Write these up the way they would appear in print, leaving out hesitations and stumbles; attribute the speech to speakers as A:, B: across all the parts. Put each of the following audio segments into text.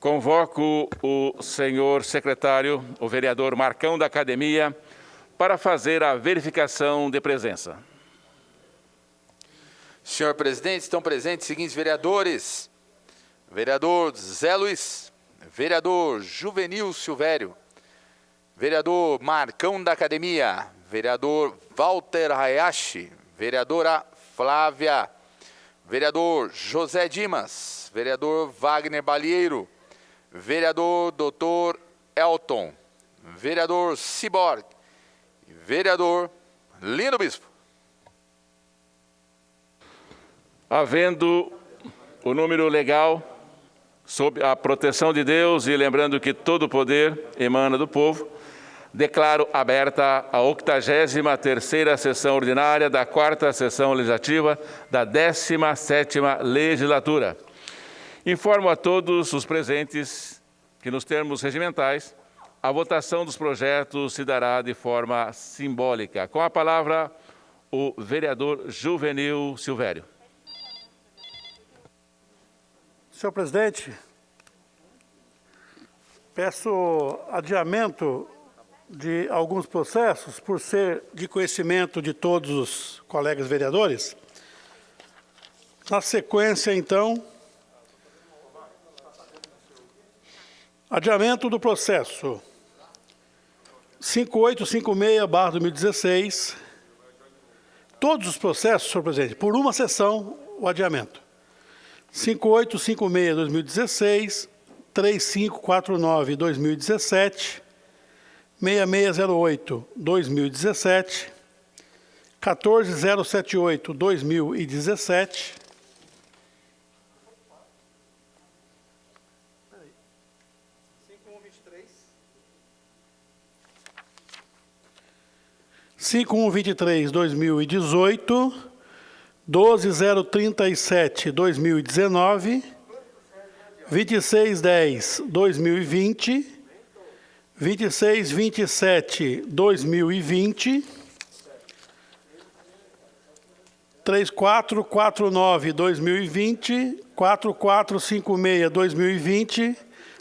A: Convoco o senhor secretário, o vereador Marcão da Academia, para fazer a verificação de presença.
B: Senhor presidente, estão presentes os seguintes vereadores: vereador Zé Luiz, vereador Juvenil Silvério, vereador Marcão da Academia, vereador Walter Hayashi, vereadora Flávia, vereador José Dimas, vereador Wagner Balieiro, vereador Dr. Elton, vereador Ciborgue, vereador Lino Bispo.
A: Havendo o número legal, sob a proteção de Deus e lembrando que todo o poder emana do povo, declaro aberta a 83ª sessão ordinária da 4ª sessão legislativa da 17ª legislatura. Informo a todos os presentes que, nos termos regimentais, a votação dos projetos se dará de forma simbólica. Com a palavra, o vereador Juvenil Silvério.
C: Senhor presidente, peço adiamento de alguns processos, por ser de conhecimento de todos os colegas vereadores. Na sequência, então, adiamento do processo 5856/2016. Todos os processos, senhor presidente, por uma sessão, o adiamento. 5856/2016, 3549/2017, 6608/2017, 14078/2017, 5123/2018, 12037/2019, 2610/2020, 2627/2020, 3449/2020, 4456/2020,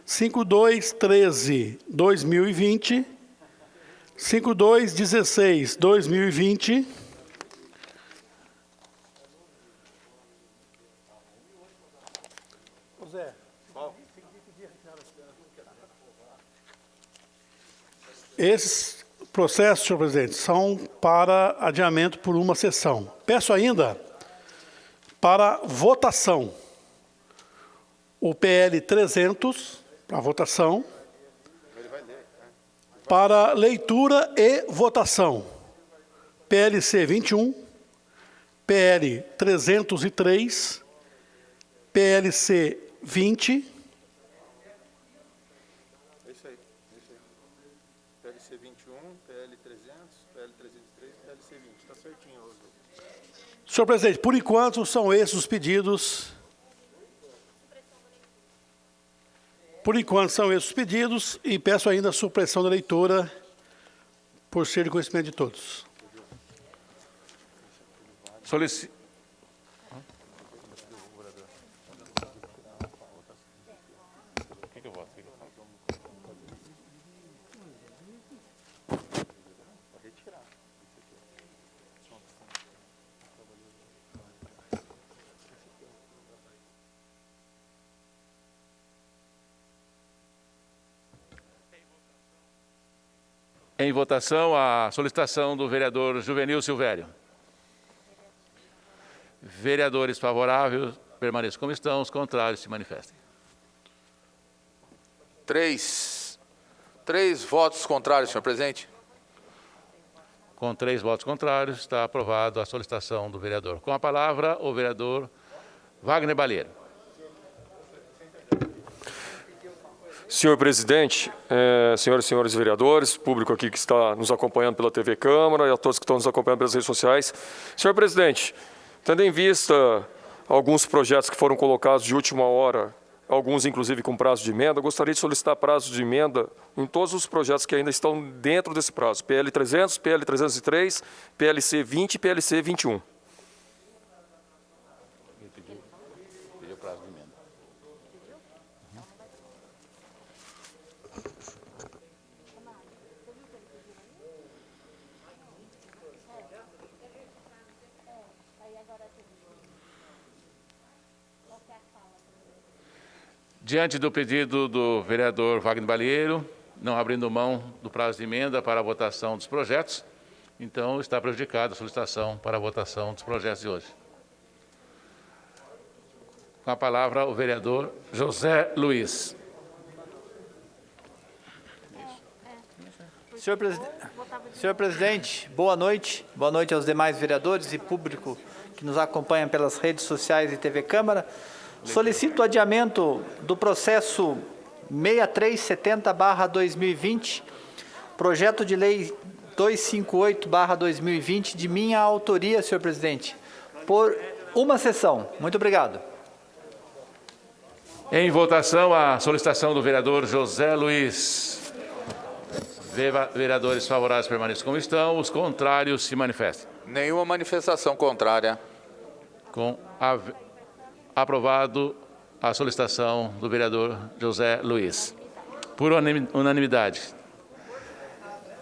C: 5213/2020, 5216/2020, esses processos, senhor presidente, são para adiamento por uma sessão. Peço ainda para votação o PL 300, para votação, para leitura e votação, PLC 21, PL 303, PLC 20,
D: PLC 21, PL 300, PL 303, PLC 20. Está certinho.
C: Senhor presidente, por enquanto são esses os pedidos. Por enquanto são esses os pedidos e peço ainda a supressão da leitura por ser de conhecimento de todos.
A: Solicito. Em votação, a solicitação do vereador Juvenil Silvério. Vereadores favoráveis, permaneçam como estão, os contrários se manifestem.
B: Três votos contrários, senhor presidente.
A: Com 3 votos contrários, está aprovada a solicitação do vereador. Com a palavra, o vereador Wagner Balieiro.
E: Senhor presidente, senhoras e senhores vereadores, público aqui que está nos acompanhando pela TV Câmara e a todos que estão nos acompanhando pelas redes sociais. Senhor presidente, tendo em vista alguns projetos que foram colocados de última hora, alguns inclusive com prazo de emenda, gostaria de solicitar prazo de emenda em todos os projetos que ainda estão dentro desse prazo. PL 300, PL 303, PLC 20 e PLC 21.
A: Pediu prazo de emenda. Diante do pedido do vereador Wagner Balieiro, não abrindo mão do prazo de emenda para a votação dos projetos, então está prejudicada a solicitação para a votação dos projetos de hoje. Com a palavra, o vereador José Luiz.
F: Senhor presidente, boa noite. Boa noite aos demais vereadores e público que nos acompanha pelas redes sociais e TV Câmara. Solicito o adiamento do processo 6370/2020, projeto de lei 258/2020, de minha autoria, senhor presidente, por uma sessão. Muito obrigado.
A: Em votação, a solicitação do vereador José Luiz. Vereadores favoráveis permaneçam como estão, os contrários se manifestem.
B: Nenhuma manifestação contrária.
A: Aprovado a solicitação do vereador José Luiz. Por unanimidade.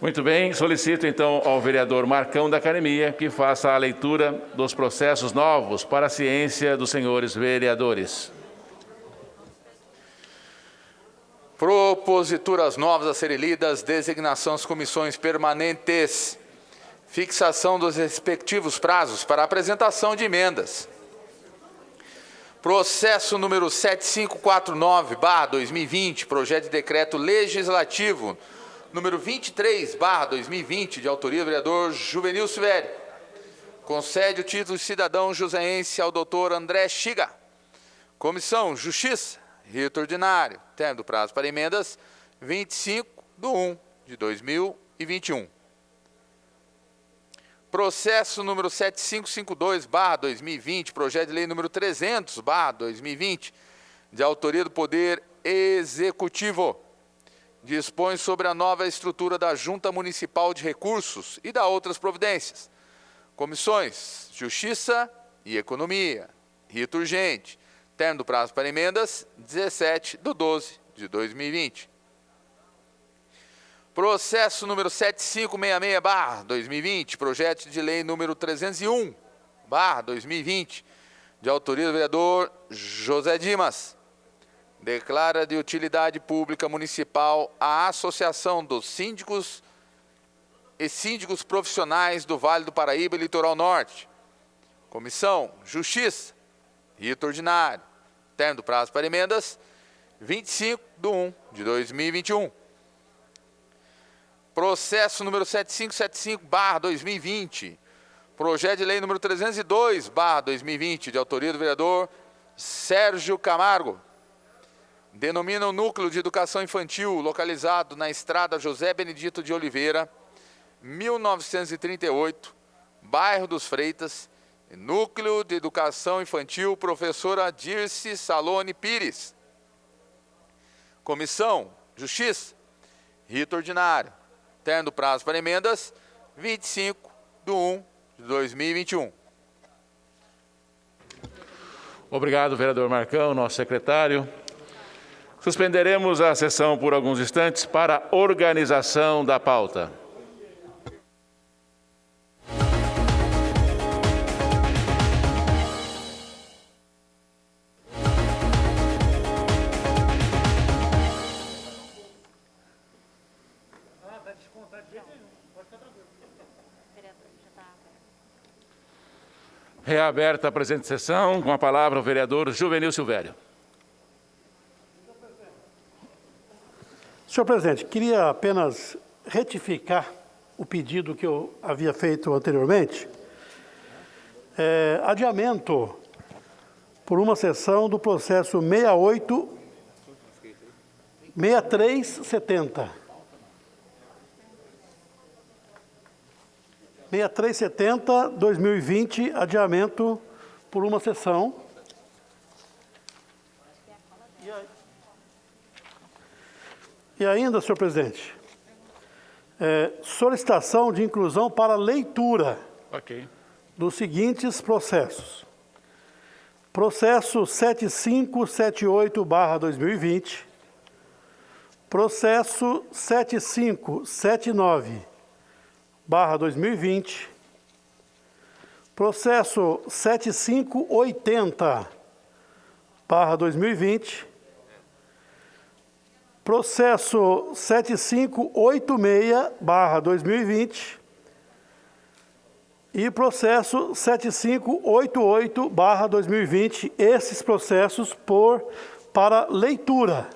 A: Muito bem, solicito então ao vereador Marcão da Academia que faça a leitura dos processos novos para a ciência dos senhores vereadores.
B: Proposituras novas a serem lidas, designação das comissões permanentes, fixação dos respectivos prazos para apresentação de emendas. Processo número 7549/2020, projeto de decreto legislativo número 23/2020, de autoria do vereador Juvenil Silvério. Concede o título de cidadão joseense ao doutor André Chiga. Comissão Justiça, rito ordinário, termo do prazo para emendas 25/1/2021. Processo número 7552/2020, projeto de lei número 300/2020, de autoria do Poder Executivo. Dispõe sobre a nova estrutura da Junta Municipal de Recursos e da outras providências. Comissões Justiça e Economia, rito urgente, termo do prazo para emendas 17/12/2020. Processo número 7566/2020, projeto de lei número 301/2020, de autoria do vereador José Dimas. Declara de utilidade pública municipal a Associação dos Síndicos e Síndicos Profissionais do Vale do Paraíba e Litoral Norte. Comissão Justiça, rito ordinário, termo do prazo para emendas 25/1/2021. Processo número 7575/2020, projeto de lei número 302/2020, de autoria do vereador Sérgio Camargo. Denomina o Núcleo de Educação Infantil, localizado na Estrada José Benedito de Oliveira, 1938, bairro dos Freitas, Núcleo de Educação Infantil, professora Dirce Salone Pires. Comissão Justiça, rito ordinário, termo do prazo para emendas 25/1/2021.
A: Obrigado, vereador Marcão, nosso secretário. Suspenderemos a sessão por alguns instantes para a organização da pauta. Reaberta a presente sessão, com a palavra o vereador Juvenil Silvério.
C: Senhor presidente, queria apenas retificar o pedido que eu havia feito anteriormente. Adiamento por uma sessão do processo 6370. 6370/2020, adiamento por uma sessão. E ainda, senhor presidente, solicitação de inclusão para leitura dos seguintes processos. Processo 7578/2020, processo 7579/2020, processo 7580/2020, Processo 7586/2020 e processo 7588/2020, esses processos para leitura.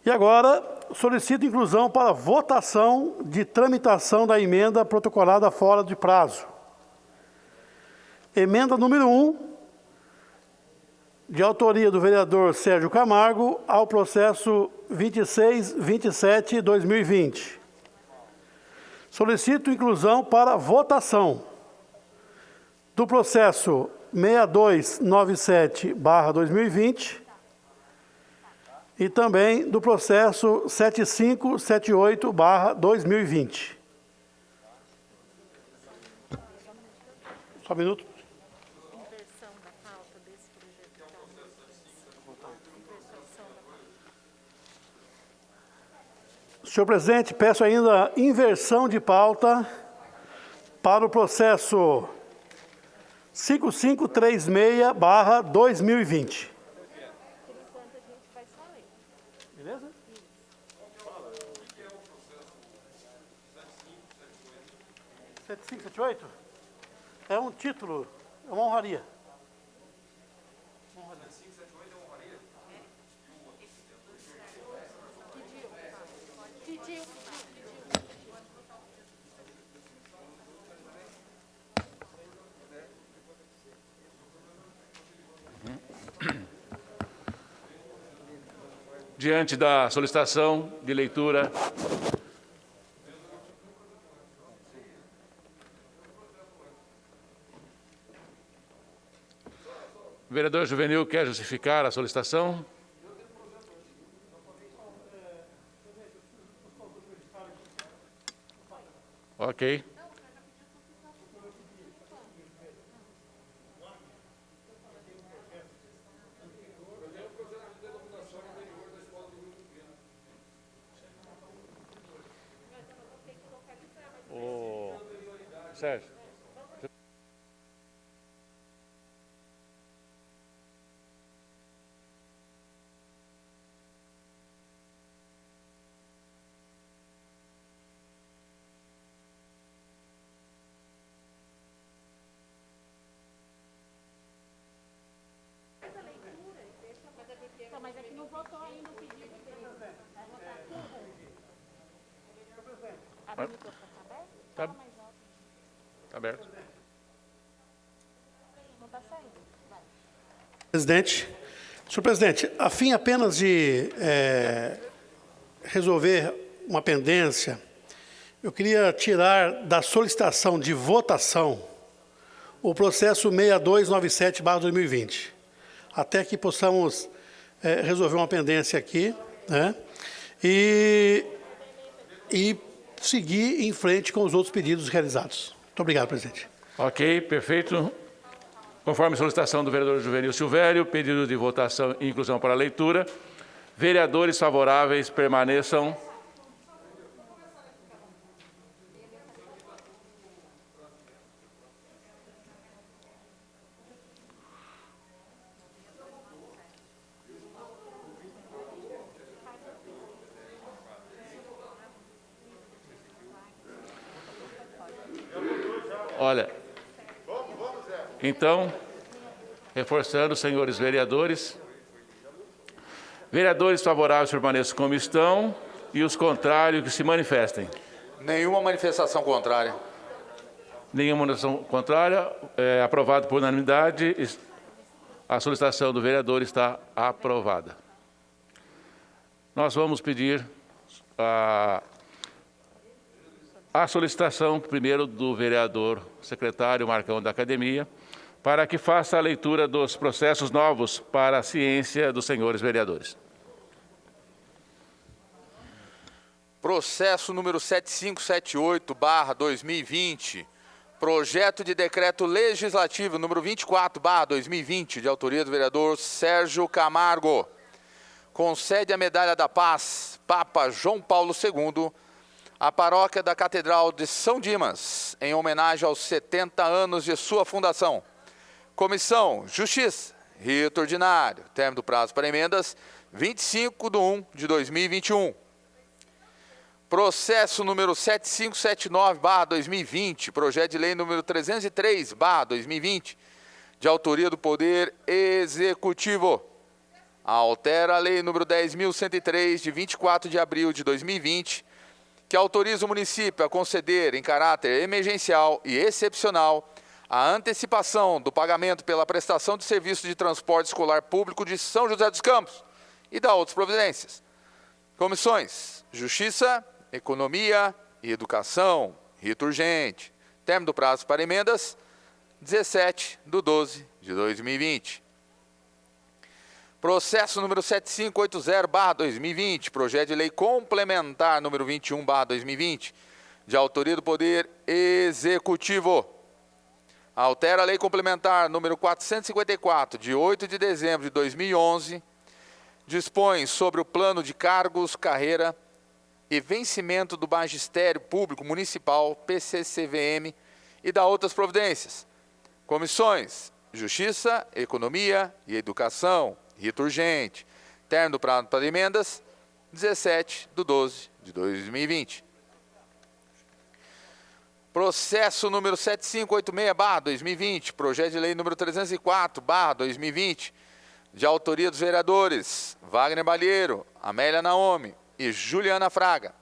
C: E agora solicito inclusão para votação de tramitação da emenda protocolada fora de prazo. Emenda número 1, de autoria do vereador Sérgio Camargo, ao processo 2627/2020. Solicito inclusão para votação do processo 6297/2020 e também do processo 7578/2020. Só um minuto. Senhor presidente, peço ainda inversão de pauta para o processo 5536/2020. Beleza? O que é o processo? 7578? É um título, é uma honraria.
A: Diante da solicitação de leitura, o vereador Juvenil quer justificar a solicitação? Ok. Sérgio.
G: Mas é que não votou ainda o pedido dele. Vai votar tudo. Abre o microfone, tá aberto?
A: Tá.
G: Fala mais alto.
A: Tá aberto.
G: Não tá saindo. Vai.
C: Presidente. Senhor presidente, a fim apenas de resolver uma pendência, eu queria tirar da solicitação de votação o processo 6297/2020, até que possamos resolver uma pendência aqui, né? E seguir em frente com os outros pedidos realizados. Muito obrigado, presidente.
A: Ok, perfeito. Conforme a solicitação do vereador Juvenil Silvério, pedido de votação e inclusão para a leitura. Vereadores favoráveis permaneçam. Olha, então, reforçando, senhores vereadores, vereadores favoráveis permaneçam como estão e os contrários que se manifestem.
B: Nenhuma manifestação contrária.
A: Nenhuma manifestação contrária, aprovado por unanimidade, a solicitação do vereador está aprovada. Nós vamos pedir a solicitação, primeiro, do vereador secretário Marcão da Academia, para que faça a leitura dos processos novos para a ciência dos senhores vereadores.
B: Processo número 7578/2020, projeto de decreto legislativo número 24/2020, de autoria do vereador Sérgio Camargo, concede a Medalha da Paz, Papa João Paulo II, à paróquia da Catedral de São Dimas, em homenagem aos 70 anos de sua fundação. Comissão Justiça, rito ordinário, término do prazo para emendas, 25/1/2021. Processo número 7579/2020, projeto de lei número 303/2020, de autoria do Poder Executivo. Altera a lei número 10.103, de 24 de abril de 2020, que autoriza o município a conceder, em caráter emergencial e excepcional, a antecipação do pagamento pela prestação de serviço de transporte escolar público de São José dos Campos e da outras providências. Comissões: Justiça, Economia e Educação. Rito urgente. Término do prazo para emendas, 17/12/2020. Processo número 7580/2020, projeto de lei complementar número 21/2020, de autoria do Poder Executivo. Altera a lei complementar número 454, de 8 de dezembro de 2011, dispõe sobre o plano de cargos, carreira e vencimento do Magistério Público Municipal, PCCVM, e da outras providências. Comissões: Justiça, Economia e Educação. Rito urgente. Término do prazo para emendas, 17/12/2020. Processo número 7586/2020, projeto de lei número 304/2020, de autoria dos vereadores Wagner Balheiro, Amélia Naomi e Juliana Fraga.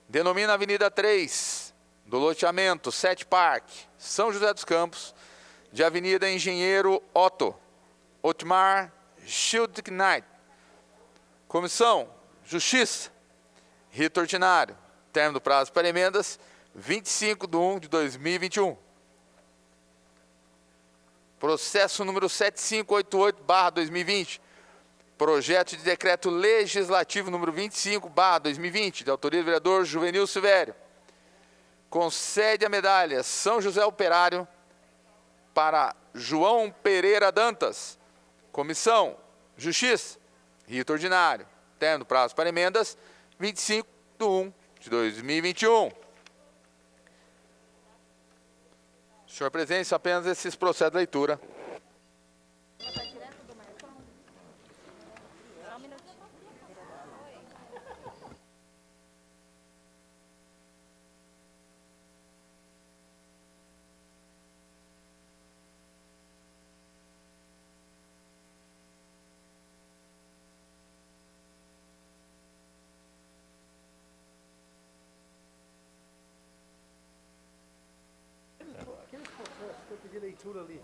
B: Denomina a Avenida 3, do loteamento 7 Park, São José dos Campos, de Avenida Engenheiro Otmar Schildknight. Comissão: Justiça. Rito ordinário. Término do prazo para emendas, 25/1/2021. Processo número 7588/2020. Projeto de decreto legislativo número 25/2020, de autoria do vereador Juvenil Silvério. Concede a medalha São José Operário para João Pereira Dantas. Comissão: Justiça. Rito ordinário. Tendo prazo para emendas, 25/1/2021. Senhor presidente, apenas esses processos de leitura.
C: Ali.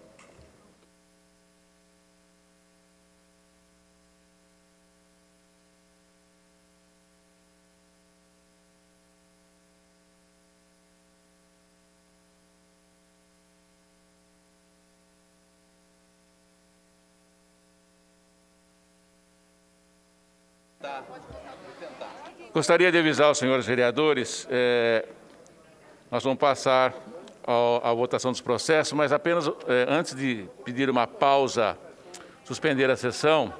A: Gostaria de avisar os senhores vereadores, nós vamos passar à votação dos processos, mas apenas antes de pedir uma pausa, suspender a sessão,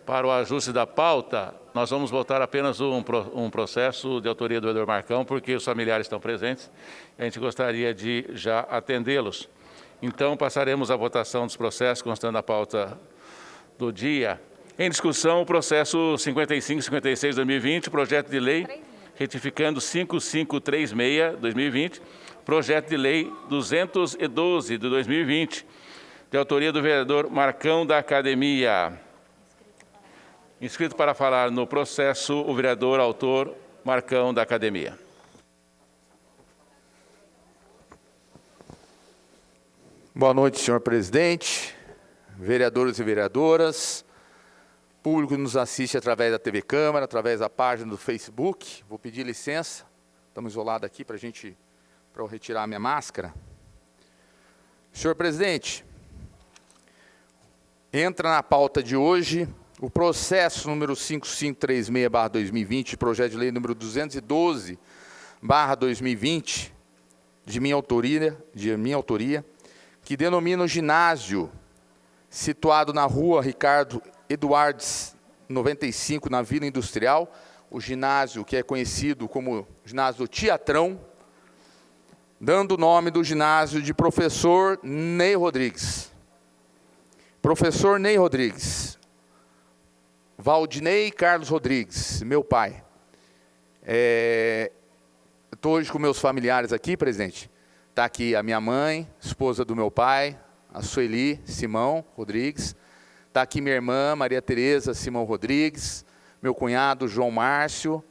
A: para o ajuste da pauta, nós vamos votar apenas um processo de autoria do vereador Marcão, porque os familiares estão presentes, e a gente gostaria de já atendê-los. Então, passaremos à votação dos processos, constando na pauta do dia. Em discussão, o processo 5556/2020, projeto de lei retificando 5536/2020, projeto de lei 212 de 2020, de autoria do vereador Marcão da Academia. Inscrito para falar no processo, o vereador autor Marcão da Academia.
B: Boa noite, senhor presidente, vereadores e vereadoras, público que nos assiste através da TV Câmara, através da página do Facebook. Vou pedir licença, estamos isolados aqui para eu retirar a minha máscara. Senhor presidente, entra na pauta de hoje o processo número 5536/2020, projeto de lei número 212/2020, de minha autoria, que denomina o ginásio situado na rua Ricardo Eduardes 95, na Vila Industrial, o ginásio que é conhecido como ginásio do Teatrão, dando o nome do ginásio de professor Ney Rodrigues. Professor Ney Rodrigues, Valdinei Carlos Rodrigues, meu pai. Estou hoje com meus familiares aqui, presidente. Está aqui a minha mãe, esposa do meu pai, a Sueli Simão Rodrigues. Está aqui minha irmã, Maria Tereza Simão Rodrigues. Meu cunhado, João Márcio.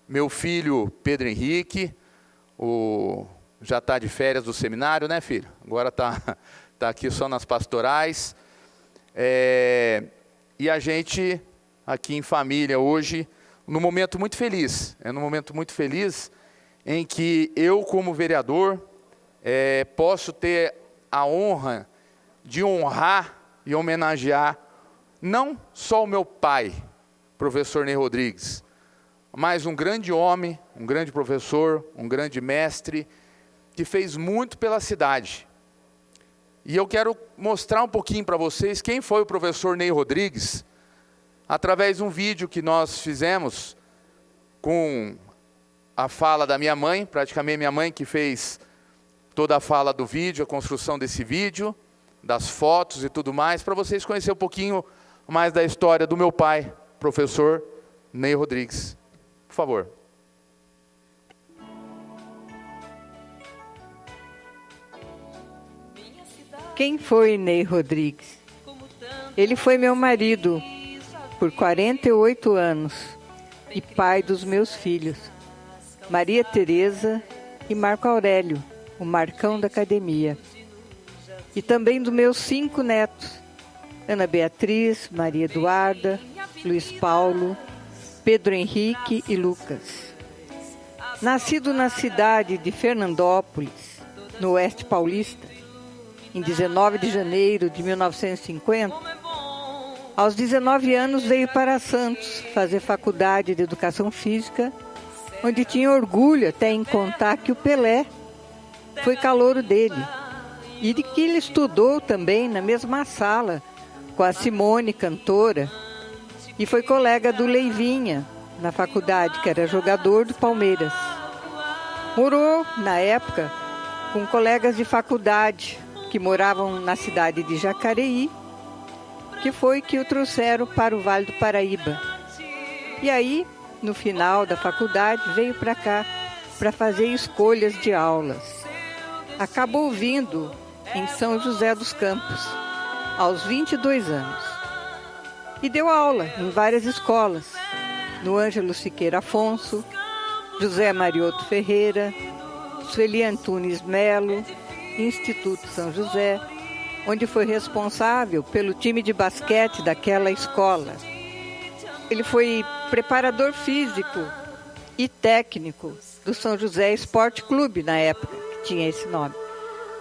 B: Meu filho, Pedro Henrique. Já está de férias do seminário, né, filho? Agora está aqui só nas pastorais. E a gente, aqui em família hoje, num momento muito feliz. Num momento muito feliz em que eu, como vereador, posso ter a honra de honrar e homenagear não só o meu pai, professor Ney Rodrigues, mas um grande homem, um grande professor, um grande mestre, que fez muito pela cidade. E eu quero mostrar um pouquinho para vocês quem foi o professor Ney Rodrigues, através de um vídeo que nós fizemos com a fala da minha mãe, praticamente minha mãe que fez toda a fala do vídeo, a construção desse vídeo, das fotos e tudo mais, para vocês conhecerem um pouquinho mais da história do meu pai, professor Ney Rodrigues. Por favor.
H: Quem foi Ney Rodrigues? Ele foi meu marido por 48 anos e pai dos meus filhos, Maria Tereza e Marco Aurélio, o Marcão da academia. E também dos meus 5 netos, Ana Beatriz, Maria Eduarda, Luiz Paulo, Pedro Henrique e Lucas. Nascido na cidade de Fernandópolis, no Oeste Paulista, em 19 de janeiro de 1950, aos 19 anos veio para Santos fazer faculdade de Educação Física, onde tinha orgulho até em contar que o Pelé foi calouro dele, e de que ele estudou também na mesma sala com a Simone, cantora, e foi colega do Leivinha na faculdade, que era jogador do Palmeiras. Morou, na época, com colegas de faculdade que moravam na cidade de Jacareí, que foi que o trouxeram para o Vale do Paraíba. E aí, no final da faculdade, veio para cá para fazer escolhas de aulas. Acabou vindo em São José dos Campos, aos 22 anos. E deu aula em várias escolas, no Ângelo Siqueira Afonso, José Marioto Ferreira, Sueli Antunes Melo, Instituto São José, onde foi responsável pelo time de basquete daquela escola. Ele foi preparador físico e técnico do São José Esporte Clube, na época, que tinha esse nome,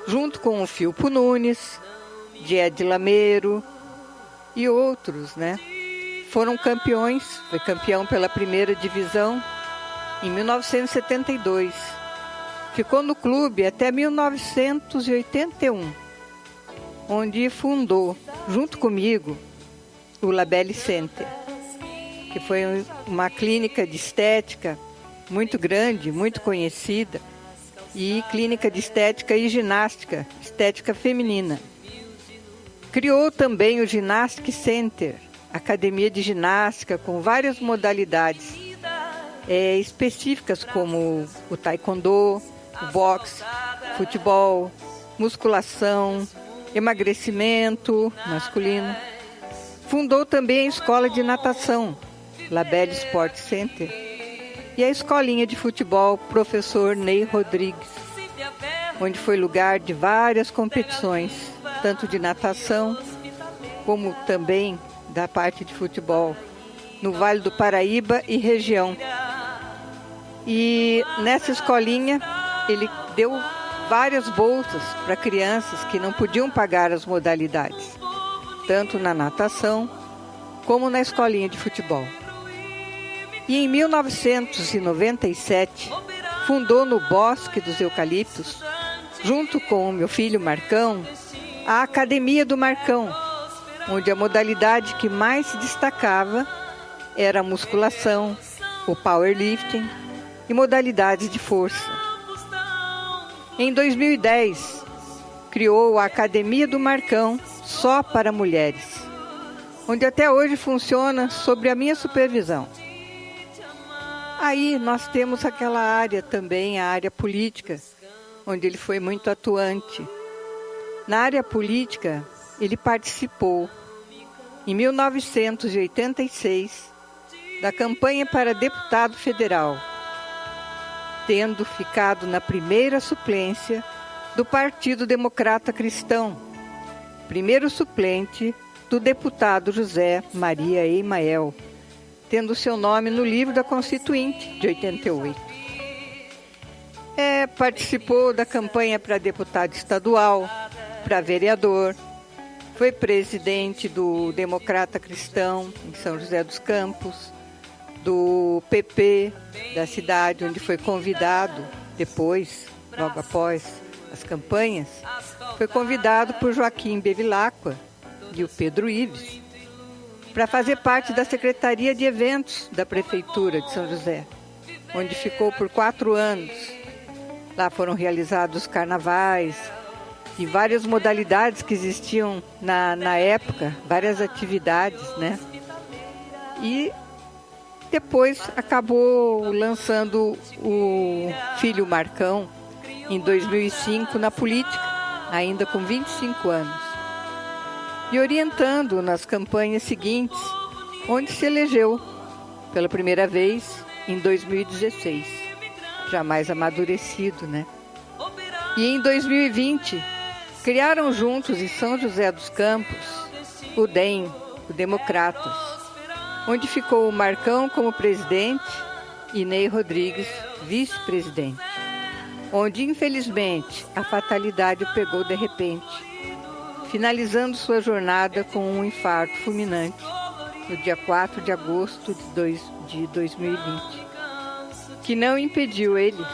H: junto com o Filpo Nunes, Died Lameiro e outros, né? Foram campeões, foi campeão pela primeira divisão em 1972. Ficou no clube até 1981, onde fundou, junto comigo, o Labelle Center, que foi uma clínica de estética muito grande, muito conhecida, e clínica de estética e ginástica, estética feminina. Criou também o Gymnastic Center, academia de ginástica com várias modalidades específicas, como o taekwondo, o boxe, futebol, musculação, emagrecimento masculino. Fundou também a escola de natação, Labelle Sport Center, e a escolinha de futebol Professor Ney Rodrigues, onde foi lugar de várias competições, tanto de natação como também da parte de futebol, no Vale do Paraíba e região. E nessa escolinha ele deu várias bolsas para crianças que não podiam pagar as modalidades, tanto na natação como na escolinha de futebol. E em 1997, fundou no Bosque dos Eucaliptos, junto com o meu filho Marcão, a Academia do Marcão, onde a modalidade que mais se destacava era a musculação, o powerlifting e modalidades de força. Em 2010, criou a Academia do Marcão só para mulheres, onde até hoje funciona sob a minha supervisão. Aí nós temos aquela área também, a área política, onde ele foi muito atuante. Na área política, ele participou, em 1986, da campanha para deputado federal, tendo ficado na primeira suplência do Partido Democrata Cristão, primeiro suplente do deputado José Maria Emael, tendo seu nome no livro da Constituinte, de 88. Participou da campanha para deputado estadual, para vereador, foi presidente do Democrata Cristão, em São José dos Campos, do PP da cidade, onde foi convidado depois, logo após as campanhas, foi convidado por Joaquim Bevilacqua e o Pedro Ives para fazer parte da Secretaria de Eventos da Prefeitura de São José, onde ficou por 4 anos. Lá foram realizados carnavais e várias modalidades que existiam na época, várias atividades, né? E depois acabou lançando o filho Marcão em 2005 na política, ainda com 25 anos. E orientando nas campanhas seguintes, onde se elegeu pela primeira vez em 2016, já mais amadurecido, né? E em 2020, criaram juntos em São José dos Campos o DEM, o Democratas, onde ficou o Marcão como presidente e Ney Rodrigues vice-presidente, onde infelizmente a fatalidade o pegou de repente, finalizando sua jornada com um infarto fulminante no dia 4 de agosto de 2020, que não impediu ele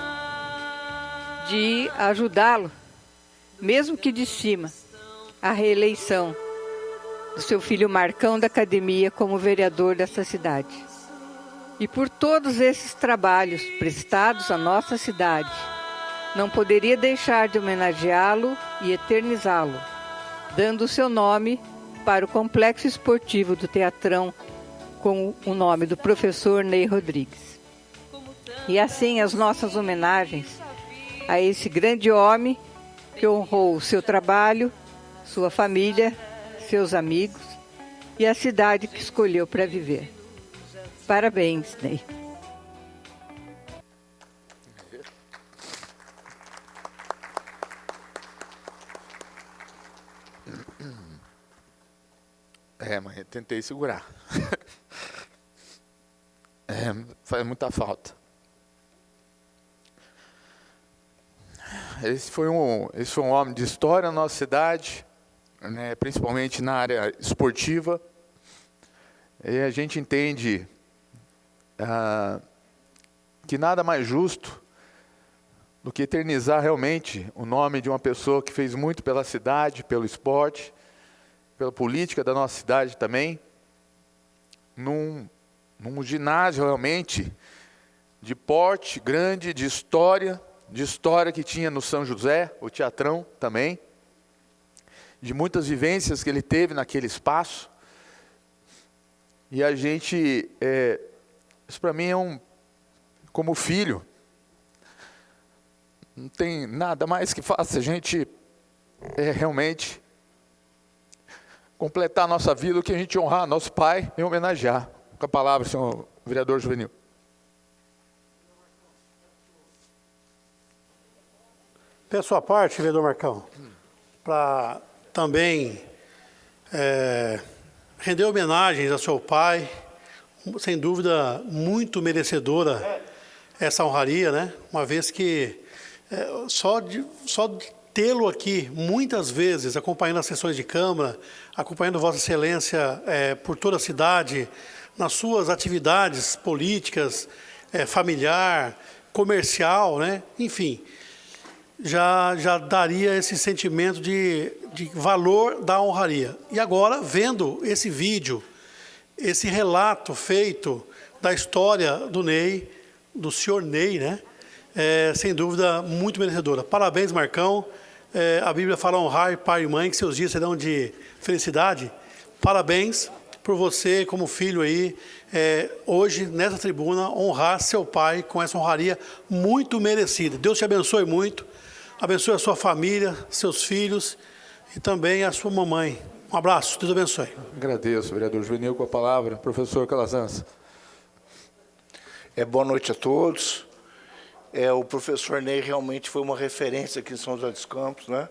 H: de ajudá-lo, mesmo que de cima, a reeleição do seu filho Marcão da academia como vereador dessa cidade. E por todos esses trabalhos prestados à nossa cidade, não poderia deixar de homenageá-lo e eternizá-lo, dando o seu nome para o complexo esportivo do Teatrão com o nome do professor Ney Rodrigues. E assim as nossas homenagens a esse grande homem que honrou o seu trabalho, sua família, seus amigos e a cidade que escolheu para viver. Parabéns, Ney.
B: Mãe, eu tentei segurar. Faz muita falta. Esse foi um homem de história na nossa cidade, né, principalmente na área esportiva. E a gente entende que nada mais justo do que eternizar realmente o nome de uma pessoa que fez muito pela cidade, pelo esporte, pela política da nossa cidade também, num ginásio realmente de porte grande, de história que tinha no São José, o Teatrão também, de muitas vivências que ele teve naquele espaço. E a gente, isso para mim como filho, não tem nada mais que faça a gente realmente completar a nossa vida do que a gente honrar nosso pai e homenagear. Com a palavra, senhor vereador Juvenil.
C: Peço a parte, vereador Marcão, para também render homenagens ao seu pai, sem dúvida muito merecedora essa honraria, né? Uma vez que só de tê-lo aqui muitas vezes, acompanhando as sessões de Câmara, acompanhando Vossa Excelência por toda a cidade, nas suas atividades políticas, familiar, comercial, né? Enfim, já daria esse sentimento de valor da honraria. E agora, vendo esse vídeo, esse relato feito da história do Ney, do senhor Ney, né? Sem dúvida, muito merecedora. Parabéns, Marcão. A Bíblia fala honrar pai e mãe, que seus dias serão de felicidade. Parabéns por você, como filho aí, hoje, nessa tribuna, honrar seu pai com essa honraria muito merecida. Deus te abençoe muito, abençoe a sua família, seus filhos e também a sua mamãe. Um abraço, Deus abençoe.
B: Agradeço, vereador Juvenil, com a palavra. Professor Calazans.
I: Boa noite a todos. O professor Ney realmente foi uma referência aqui em São José dos Campos, né?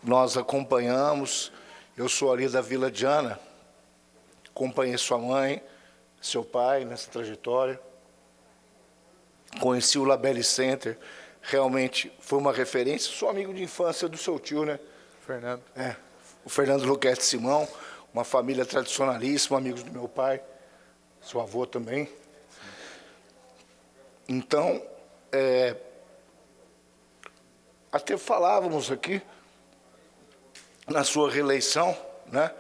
I: Nós acompanhamos, eu sou ali da Vila Diana, acompanhei sua mãe, seu pai nessa trajetória, conheci o Labelle Center, realmente foi uma referência, sou amigo de infância do seu tio, né?
B: Fernando.
I: O Fernando Luquete Simão, uma família tradicionalíssima, amigos do meu pai, seu avô também. Então, até falávamos aqui, na sua reeleição, né,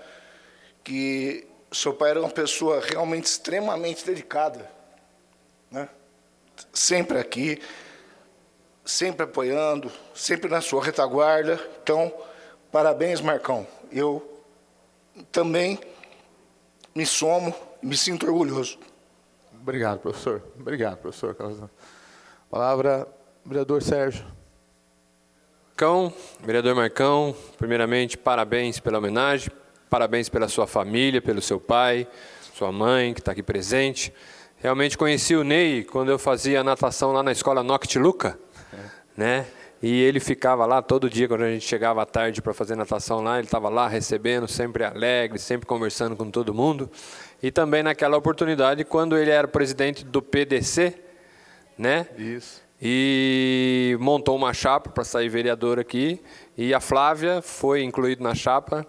I: que seu pai era uma pessoa realmente extremamente dedicada, né, sempre aqui, sempre apoiando, sempre na sua retaguarda. Então, parabéns, Marcão. Eu também me somo, me sinto orgulhoso.
B: Obrigado, professor. Obrigado, professor Calazans. Palavra, vereador Sérgio.
J: Vereador Marcão, primeiramente, parabéns pela homenagem, parabéns pela sua família, pelo seu pai, sua mãe, que está aqui presente. Realmente conheci o Ney quando eu fazia natação lá na escola Noctiluca, né? E ele ficava lá todo dia, quando a gente chegava à tarde para fazer natação lá, ele estava lá recebendo, sempre alegre, sempre conversando com todo mundo. E também naquela oportunidade, quando ele era presidente do PDC, né?
B: Isso.
J: E montou uma chapa para sair vereador aqui, e a Flávia foi incluída na chapa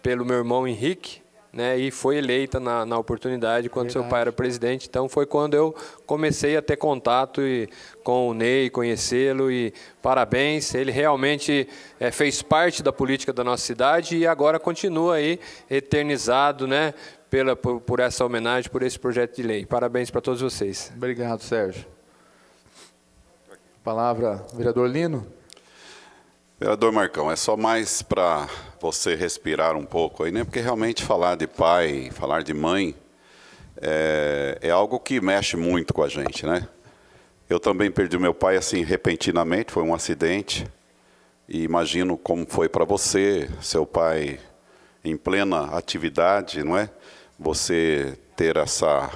J: pelo meu irmão Henrique, né, e foi eleita na oportunidade quando seu pai era presidente. Então foi quando eu comecei a ter contato com o Ney, conhecê-lo, e parabéns, ele realmente fez parte da política da nossa cidade e agora continua aí eternizado, né, por essa homenagem, por esse projeto de lei. Parabéns para todos vocês.
B: Obrigado, Sérgio. Palavra, vereador Lino.
K: Vereador Marcão, é só mais para você respirar um pouco aí, né? Porque realmente falar de pai, falar de mãe, é algo que mexe muito com a gente, né? Eu também perdi meu pai assim repentinamente, foi um acidente. E imagino como foi para você, seu pai em plena atividade, não é? Você ter essa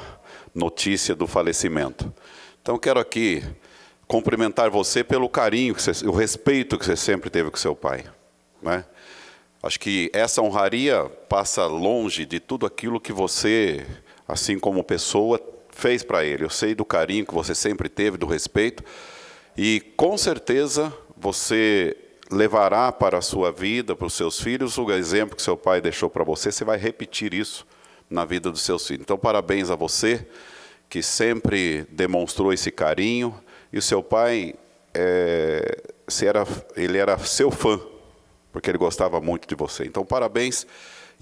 K: notícia do falecimento. Então quero aqui cumprimentar você pelo carinho, o respeito que você sempre teve com seu pai, né? Acho que essa honraria passa longe de tudo aquilo que você, assim como pessoa, fez para ele. Eu sei do carinho que você sempre teve, do respeito, e com certeza você levará para a sua vida, para os seus filhos, o exemplo que seu pai deixou para você. Você vai repetir isso na vida dos seus filhos. Então, parabéns a você, que sempre demonstrou esse carinho. E o seu pai, ele era seu fã, porque ele gostava muito de você. Então, parabéns,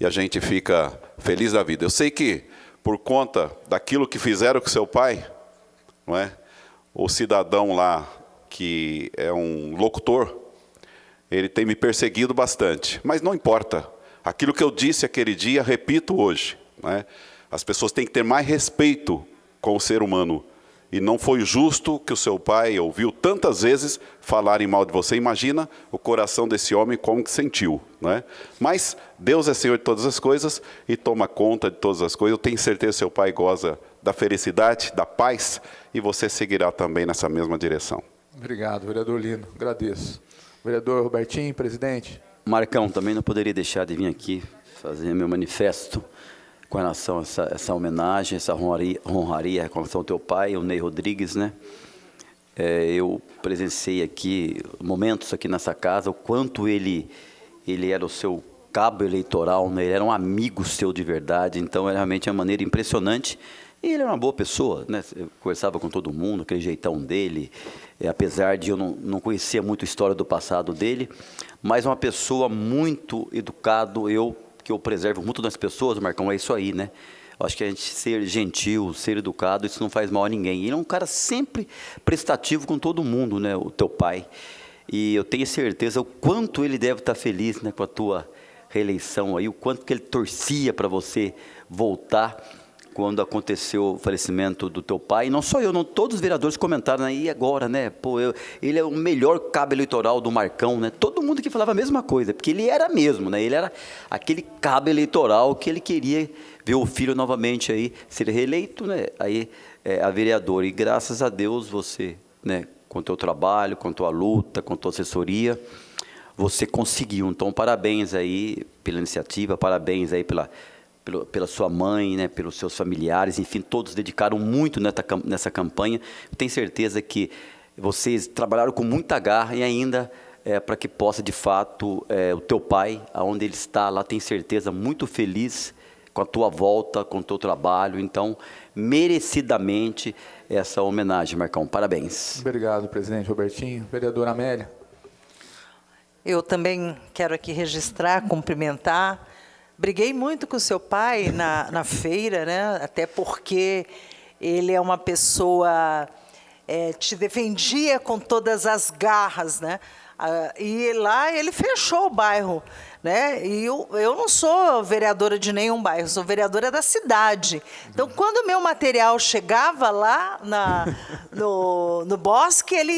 K: e a gente fica feliz da vida. Eu sei que, por conta daquilo que fizeram com seu pai, não é? O cidadão lá, que é um locutor, ele tem me perseguido bastante. Mas não importa. Aquilo que eu disse aquele dia, repito hoje, não é? As pessoas têm que ter mais respeito com o ser humano. E não foi justo que o seu pai ouviu tantas vezes falarem mal de você. Imagina o coração desse homem como que sentiu, não é? Mas Deus é Senhor de todas as coisas e toma conta de todas as coisas. Eu tenho certeza que seu pai goza da felicidade, da paz, e você seguirá também nessa mesma direção.
B: Obrigado, vereador Lino. Agradeço. Vereador Robertinho, presidente.
L: Marcão, também não poderia deixar de vir aqui fazer meu manifesto com relação a essa homenagem, essa honraria com relação ao teu pai, o Ney Rodrigues, né? Eu presenciei aqui momentos aqui nessa casa, o quanto ele era o seu cabo eleitoral, né? Ele era um amigo seu de verdade, então era realmente uma maneira impressionante. E ele era uma boa pessoa, né? Eu conversava com todo mundo, aquele jeitão dele, apesar de eu não conhecer muito a história do passado dele, mas uma pessoa muito educado, que eu preservo muito das pessoas, Marcão, é isso aí, né? Eu acho que a gente ser gentil, ser educado, isso não faz mal a ninguém. Ele é um cara sempre prestativo com todo mundo, né? O teu pai. E eu tenho certeza o quanto ele deve estar feliz, né, com a tua reeleição aí, o quanto que ele torcia para você voltar quando aconteceu o falecimento do teu pai. E não só eu, não, todos os vereadores comentaram, né? E agora, né? Pô, ele é o melhor cabo eleitoral do Marcão, né? Todo mundo que falava a mesma coisa, porque ele era mesmo, né? Ele era aquele cabo eleitoral que ele queria ver o filho novamente aí ser reeleito, né? Aí a vereadora. E graças a Deus você, né? Com o teu trabalho, com a tua luta, com a tua assessoria, você conseguiu. Então, parabéns aí pela iniciativa, parabéns aí pela sua mãe, né, pelos seus familiares, enfim, todos dedicaram muito nessa campanha. Eu tenho certeza que vocês trabalharam com muita garra e ainda para que possa, de fato, o teu pai, aonde ele está, lá tenho certeza, muito feliz com a tua volta, com o teu trabalho. Então, merecidamente, essa homenagem, Marcão. Parabéns.
B: Obrigado, presidente Robertinho. Vereadora Amélia.
M: Eu também quero aqui registrar, cumprimentar. Briguei muito com o seu pai na feira, né? Até porque ele é uma pessoa, te defendia com todas as garras, né? E lá ele fechou o bairro, né? E eu não sou vereadora de nenhum bairro, sou vereadora da cidade. Então, quando o meu material chegava lá no bosque, ele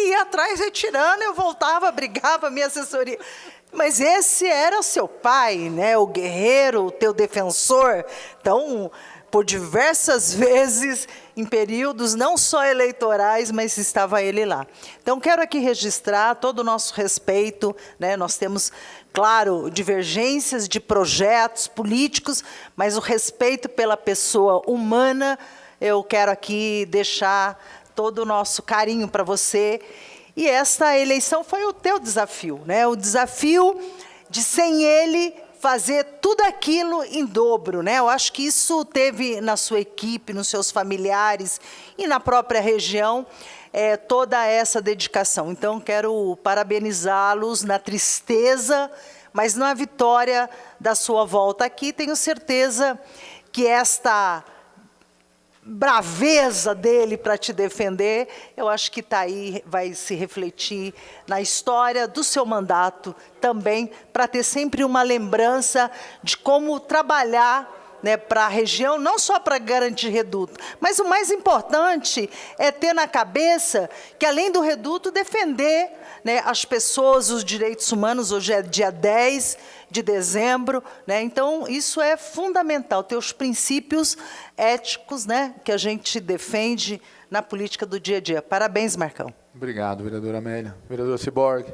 M: ia atrás retirando, eu voltava, brigava, minha assessoria. Mas esse era o seu pai, né? O guerreiro, o teu defensor. Então, por diversas vezes, em períodos não só eleitorais, mas estava ele lá. Então, quero aqui registrar todo o nosso respeito, né? Nós temos, claro, divergências de projetos políticos, mas o respeito pela pessoa humana, eu quero aqui deixar todo o nosso carinho para você. E esta eleição foi o teu desafio, né? O desafio de, sem ele, fazer tudo aquilo em dobro, né? Eu acho que isso teve na sua equipe, nos seus familiares e na própria região, toda essa dedicação. Então, quero parabenizá-los na tristeza, mas na vitória da sua volta aqui. Tenho certeza que esta braveza dele para te defender, eu acho que está aí, vai se refletir na história do seu mandato também, para ter sempre uma lembrança de como trabalhar, né, para a região, não só para garantir reduto, mas o mais importante é ter na cabeça que, além do reduto, defender, né, as pessoas, os direitos humanos. Hoje é dia 10 de dezembro, né? Então, isso é fundamental, ter os princípios éticos, né, que a gente defende na política do dia a dia. Parabéns, Marcão.
B: Obrigado, vereadora Amélia. Vereador Ciborgue.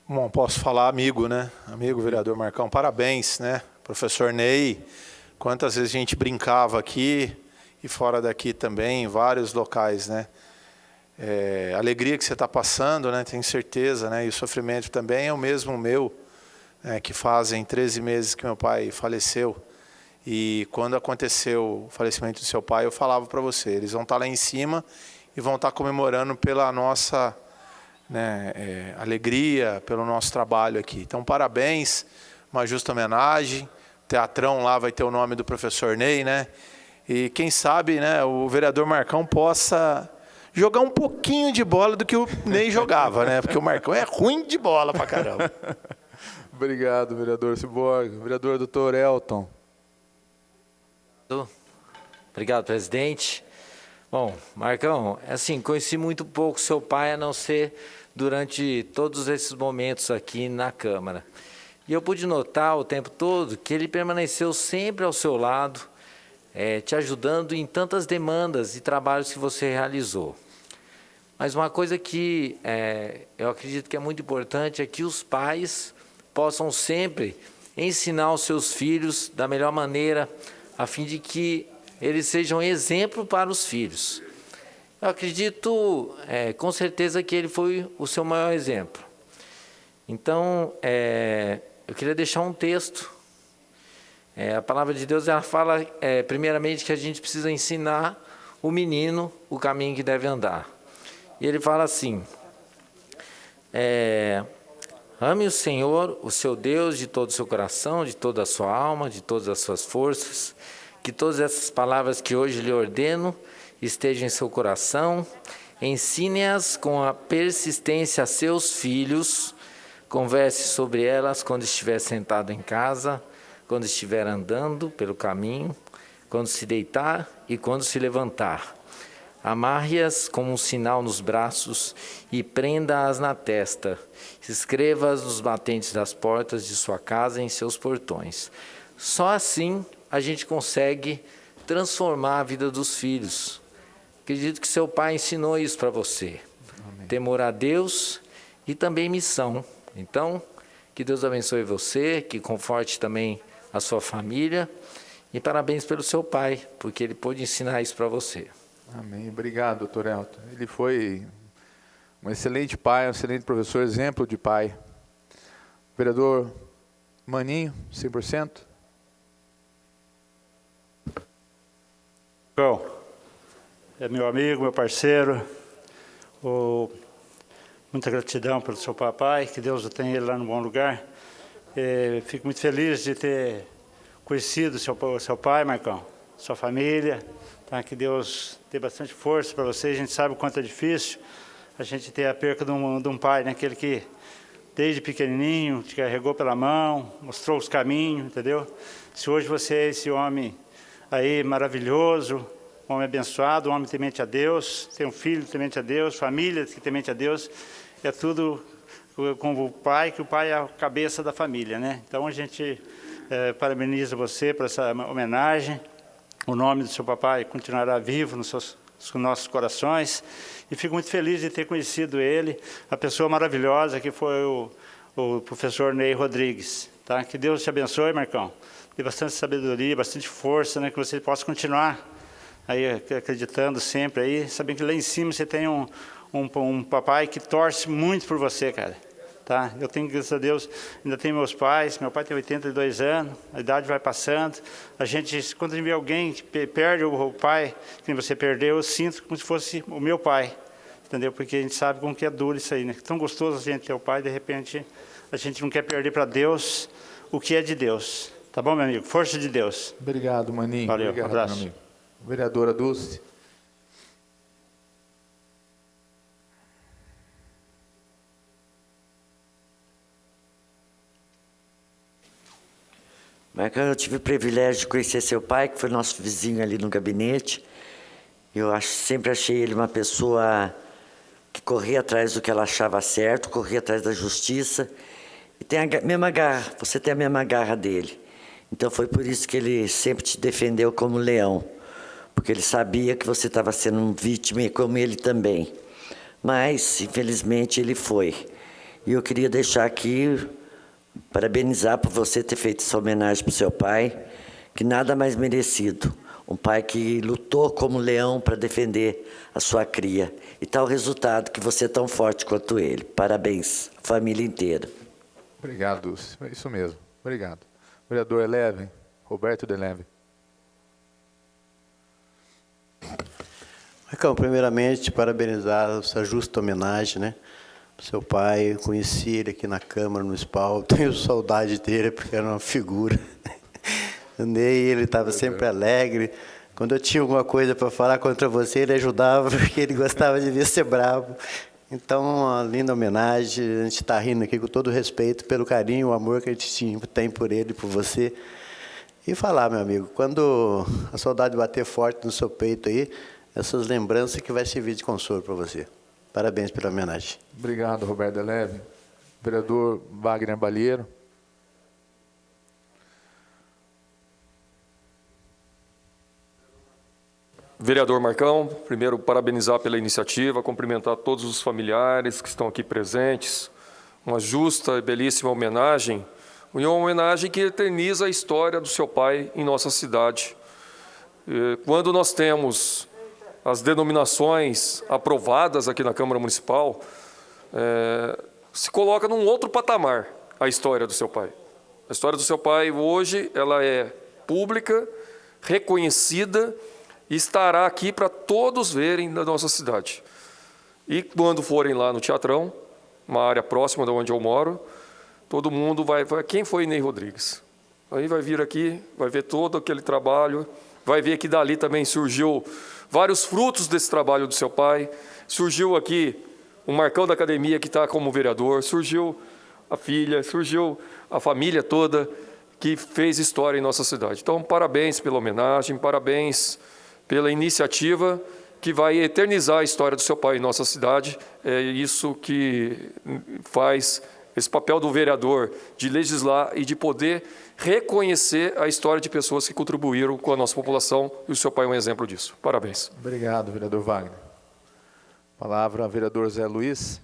D: Bom, posso falar amigo, né? Amigo, vereador Marcão, parabéns, né? Professor Ney, quantas vezes a gente brincava aqui e fora daqui também, em vários locais, né? A alegria que você está passando, né? Tenho certeza, né? E o sofrimento também é o mesmo meu, né? Que fazem 13 meses que meu pai faleceu. E quando aconteceu o falecimento do seu pai, eu falava para você, eles vão estar lá em cima e vão estar comemorando pela nossa, né, alegria, pelo nosso trabalho aqui. Então, parabéns, uma justa homenagem. O teatrão lá vai ter o nome do professor Ney, né? E quem sabe, né, o vereador Marcão possa jogar um pouquinho de bola do que o Ney jogava, né? Porque o Marcão é ruim de bola pra caramba.
B: Obrigado, vereador Ciborgue. Vereador doutor Elton.
N: Obrigado, presidente. Bom, Marcão, assim, conheci muito pouco seu pai, a não ser durante todos esses momentos aqui na Câmara. E eu pude notar o tempo todo que ele permaneceu sempre ao seu lado, te ajudando em tantas demandas e trabalhos que você realizou. Mas uma coisa que eu acredito que é muito importante é que os pais possam sempre ensinar os seus filhos da melhor maneira, a fim de que eles sejam exemplo para os filhos. Eu acredito com certeza que ele foi o seu maior exemplo. Então, eu queria deixar um texto. A palavra de Deus, ela fala primeiramente que a gente precisa ensinar o menino o caminho que deve andar. E ele fala assim: ame o Senhor, o seu Deus, de todo o seu coração, de toda a sua alma, de todas as suas forças. Que todas essas palavras que hoje lhe ordeno estejam em seu coração. Ensine-as com a persistência a seus filhos. Converse sobre elas quando estiver sentado em casa, quando estiver andando pelo caminho, quando se deitar e quando se levantar. Amarre-as como um sinal nos braços e prenda-as na testa. Escreva-as nos batentes das portas de sua casa e em seus portões. Só assim a gente consegue transformar a vida dos filhos. Acredito que seu pai ensinou isso para você. Amém. Temor a Deus e também missão. Então, que Deus abençoe você, que conforte também a sua família. E parabéns pelo seu pai, porque ele pôde ensinar isso para você.
B: Amém. Obrigado, doutor Elton. Ele foi um excelente pai, um excelente professor, exemplo de pai. Vereador Maninho, 100%.
O: Bom, é meu amigo, meu parceiro. Muita gratidão pelo seu papai, que Deus o tenha ele lá no bom lugar. Fico muito feliz de ter conhecido seu pai, Marcão, sua família. Tá? Que Deus dê bastante força para você. A gente sabe o quanto é difícil a gente ter a perca de um pai, né? Aquele que desde pequenininho te carregou pela mão, mostrou os caminhos, entendeu? Se hoje você é esse homem aí maravilhoso, um homem abençoado, um homem temente a Deus, tem um filho temente a Deus, família que temente a Deus, é tudo com o pai, que o pai é a cabeça da família, né? Então a gente parabeniza você por essa homenagem. O nome do seu papai continuará vivo nos nossos corações. E fico muito feliz de ter conhecido ele, a pessoa maravilhosa que foi o professor Ney Rodrigues. Tá? Que Deus te abençoe, Marcão. Dê bastante sabedoria, bastante força, né? Que você possa continuar aí acreditando sempre aí, sabendo que lá em cima você tem um papai que torce muito por você, cara. Tá? Eu tenho, graças a Deus, ainda tenho meus pais. Meu pai tem 82 anos, a idade vai passando. Quando a gente vê alguém que perde o pai, que você perdeu, eu sinto como se fosse o meu pai, entendeu? Porque a gente sabe como que é duro isso aí, né? Tão gostoso a gente ter o pai, de repente a gente não quer perder para Deus o que é de Deus. Tá bom, meu amigo? Força de Deus.
B: Obrigado, Maninho.
O: Valeu,
B: obrigado,
O: um abraço.
B: Meu amigo. Vereadora Dulce.
P: Marcão, eu tive o privilégio de conhecer seu pai, que foi nosso vizinho ali no gabinete. Sempre achei ele uma pessoa que corria atrás do que ela achava certo, corria atrás da justiça. E tem a mesma garra, você tem a mesma garra dele. Então foi por isso que ele sempre te defendeu como leão. Porque ele sabia que você estava sendo um vítima, e como ele também. Mas, infelizmente, ele foi. E eu queria deixar aqui, parabenizar por você ter feito essa homenagem para o seu pai, que nada mais merecido. Um pai que lutou como leão para defender a sua cria. E tal resultado que você é tão forte quanto ele. Parabéns, família inteira.
B: Obrigado, Dulce. É isso mesmo. Obrigado. Vereador Eleven, Roberto de Eleven.
Q: Marcão, primeiramente, parabenizar essa justa homenagem, né? Seu pai, eu conheci ele aqui na Câmara Municipal, tenho saudade dele porque era uma figura. Ele estava sempre alegre. Quando eu tinha alguma coisa para falar contra você, ele ajudava, porque ele gostava de ver ser bravo. Então, uma linda homenagem, a gente está rindo aqui com todo o respeito, pelo carinho, o amor que a gente tem por ele, por você. E falar, meu amigo, quando a saudade bater forte no seu peito aí, essas lembranças que vai servir de consolo para você. Parabéns pela homenagem.
B: Obrigado, Roberto Eleve. Vereador Wagner Balheiro.
E: Vereador Marcão, primeiro parabenizar pela iniciativa, cumprimentar todos os familiares que estão aqui presentes. Uma justa e belíssima homenagem, e uma homenagem que eterniza a história do seu pai em nossa cidade. Quando nós temos as denominações aprovadas aqui na Câmara Municipal, se coloca num outro patamar a história do seu pai. A história do seu pai hoje ela é pública, reconhecida e estará aqui para todos verem na nossa cidade. E quando forem lá no Teatrão, uma área próxima de onde eu moro, todo mundo vai quem foi Ney Rodrigues? Aí vai vir aqui, vai ver todo aquele trabalho, vai ver que dali também surgiu vários frutos desse trabalho do seu pai. Surgiu aqui o Marcão da Academia, que está como vereador, surgiu a filha, surgiu a família toda, que fez história em nossa cidade. Então, parabéns pela homenagem, parabéns pela iniciativa que vai eternizar a história do seu pai em nossa cidade. É isso que faz esse papel do vereador, de legislar e de poder reconhecer a história de pessoas que contribuíram com a nossa população, e o seu pai é um exemplo disso. Parabéns.
R: Obrigado, vereador Wagner. Palavra, vereador Zé Luiz.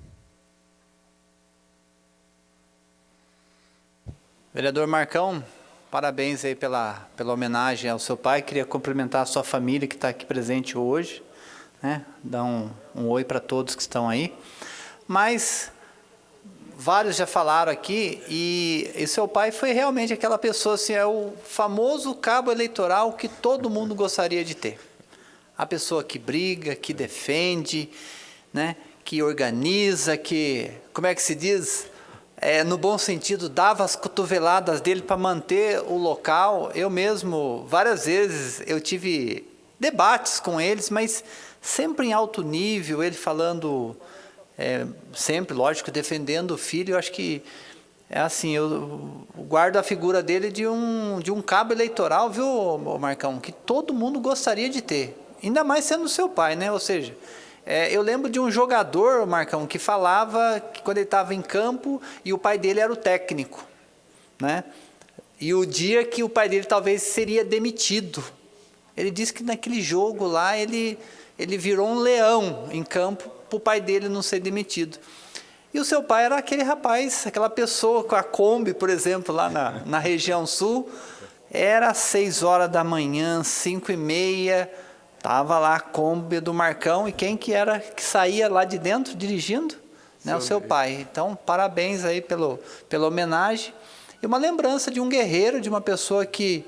F: Vereador Marcão, parabéns aí pela homenagem ao seu pai. Queria cumprimentar a sua família que está aqui presente hoje, né? Dar um oi para todos que estão aí. Mas vários já falaram aqui e seu pai foi realmente aquela pessoa, assim, é o famoso cabo eleitoral que todo mundo gostaria de ter. A pessoa que briga, que defende, né? Que organiza, que, como é que se diz? No bom sentido, dava as cotoveladas dele para manter o local. Eu mesmo, várias vezes, eu tive debates com eles, mas sempre em alto nível, ele falando, sempre, lógico, defendendo o filho. Eu acho que, assim, eu guardo a figura dele de um cabo eleitoral, viu, Marcão, que todo mundo gostaria de ter, ainda mais sendo seu pai, né? Ou seja, eu lembro de um jogador, Marcão, que falava que quando ele estava em campo e o pai dele era o técnico, né? E o dia que o pai dele talvez seria demitido, ele disse que naquele jogo lá ele virou um leão em campo para o pai dele não ser demitido. E o seu pai era aquele rapaz, aquela pessoa com a Kombi, por exemplo, lá na região sul, era 6 horas da manhã, 5h30, estava lá a Kombi do Marcão, e quem que era que saía lá de dentro dirigindo? Né, o seu pai. Então, parabéns aí pela homenagem. E uma lembrança de um guerreiro, de uma pessoa que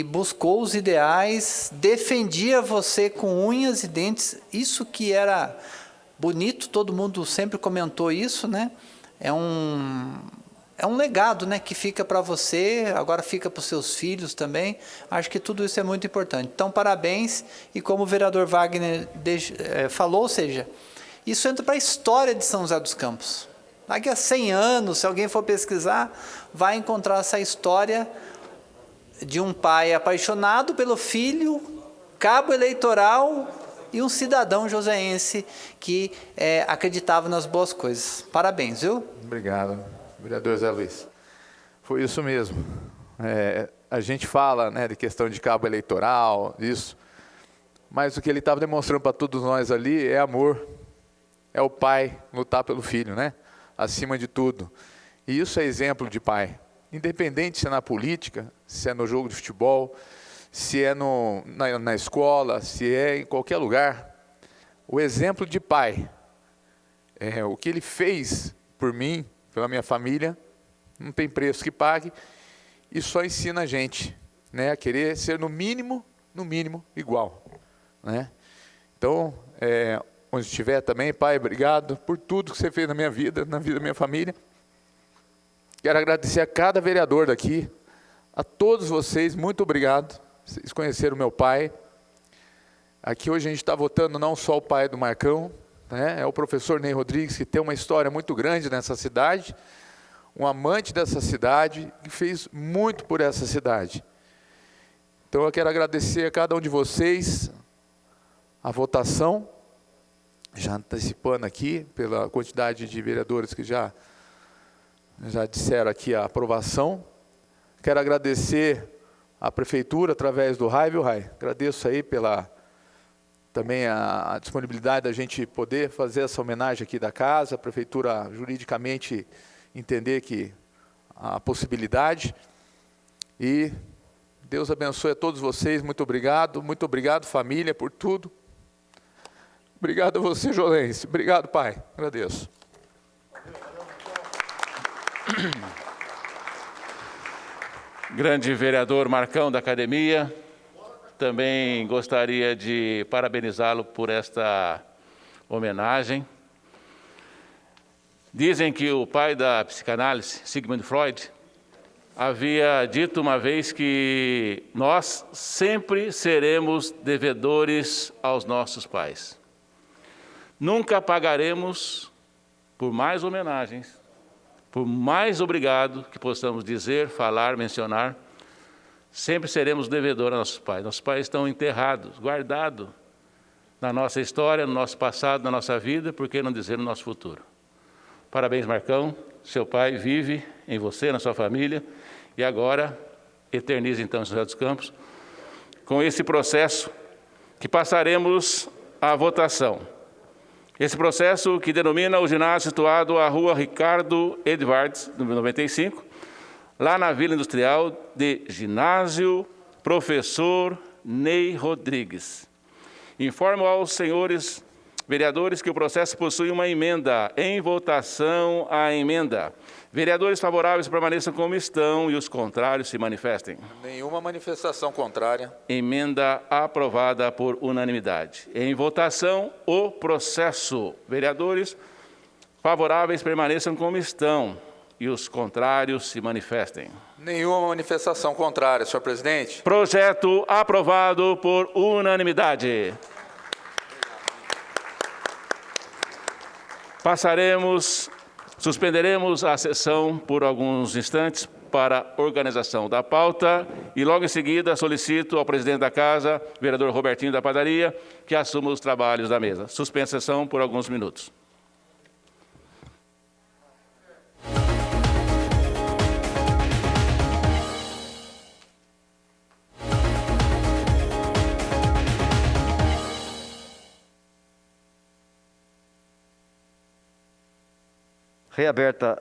F: buscou os ideais, defendia você com unhas e dentes. Isso que era bonito, todo mundo sempre comentou isso, né? É um legado, né, que fica para você, agora fica para os seus filhos também. Acho que tudo isso é muito importante. Então, parabéns. E como o vereador Wagner falou, ou seja, isso entra para a história de São José dos Campos. Daqui a 100 anos, se alguém for pesquisar, vai encontrar essa história de um pai apaixonado pelo filho, cabo eleitoral e um cidadão joseense que acreditava nas boas coisas. Parabéns, viu?
R: Obrigado, vereador Zé Luiz. Foi isso mesmo. A gente fala, né, de questão de cabo eleitoral, isso, mas o que ele estava demonstrando para todos nós ali é amor, é o pai lutar pelo filho, né? Acima de tudo. E isso é exemplo de pai. Independente se é na política, se é no jogo de futebol, se é na escola, se é em qualquer lugar, o exemplo de pai, o que ele fez por mim, pela minha família, não tem preço que pague, e só ensina a gente, né, a querer ser no mínimo igual, né? Então, onde estiver também, pai, obrigado por tudo que você fez na minha vida, na vida da minha família. Quero agradecer a cada vereador daqui, a todos vocês, muito obrigado. Vocês conheceram meu pai. Aqui hoje a gente está votando não só o pai do Marcão, né? É o professor Ney Rodrigues, que tem uma história muito grande nessa cidade, um amante dessa cidade, que fez muito por essa cidade. Então eu quero agradecer a cada um de vocês a votação, já antecipando aqui, pela quantidade de vereadores que já disseram aqui a aprovação. Quero agradecer à Prefeitura, através do RAI, viu, RAI? Agradeço aí também a disponibilidade da gente poder fazer essa homenagem aqui da casa, a Prefeitura juridicamente entender que a possibilidade. E Deus abençoe a todos vocês, muito obrigado família, por tudo. Obrigado a você, Jolense, obrigado, pai, agradeço.
A: Grande vereador Marcão da Academia, também gostaria de parabenizá-lo por esta homenagem. Dizem que o pai da psicanálise, Sigmund Freud, havia dito uma vez que nós sempre seremos devedores aos nossos pais. Nunca pagaremos por mais homenagens, Por mais obrigado que possamos dizer, falar, mencionar, sempre seremos devedores a nossos pais. Nossos pais estão enterrados, guardados na nossa história, no nosso passado, na nossa vida, por que não dizer no nosso futuro? Parabéns, Marcão. Seu pai vive em você, na sua família, e agora eterniza então em São José dos Campos com esse processo que passaremos à votação. Esse processo que denomina o ginásio situado à rua Ricardo Edvards, número 95, lá na Vila Industrial de Ginásio Professor Ney Rodrigues. Informo aos senhores vereadores que o processo possui uma emenda. Em votação, a emenda. Vereadores favoráveis permaneçam como estão e os contrários se manifestem.
B: Nenhuma manifestação contrária.
A: Emenda aprovada por unanimidade. Em votação, o processo. Vereadores favoráveis permaneçam como estão e os contrários se manifestem.
B: Nenhuma manifestação contrária, senhor presidente.
A: Projeto aprovado por unanimidade. Suspenderemos a sessão por alguns instantes para organização da pauta e logo em seguida solicito ao presidente da casa, vereador Robertinho da Padaria, que assuma os trabalhos da mesa. Suspensa a sessão por alguns minutos.
L: Reaberta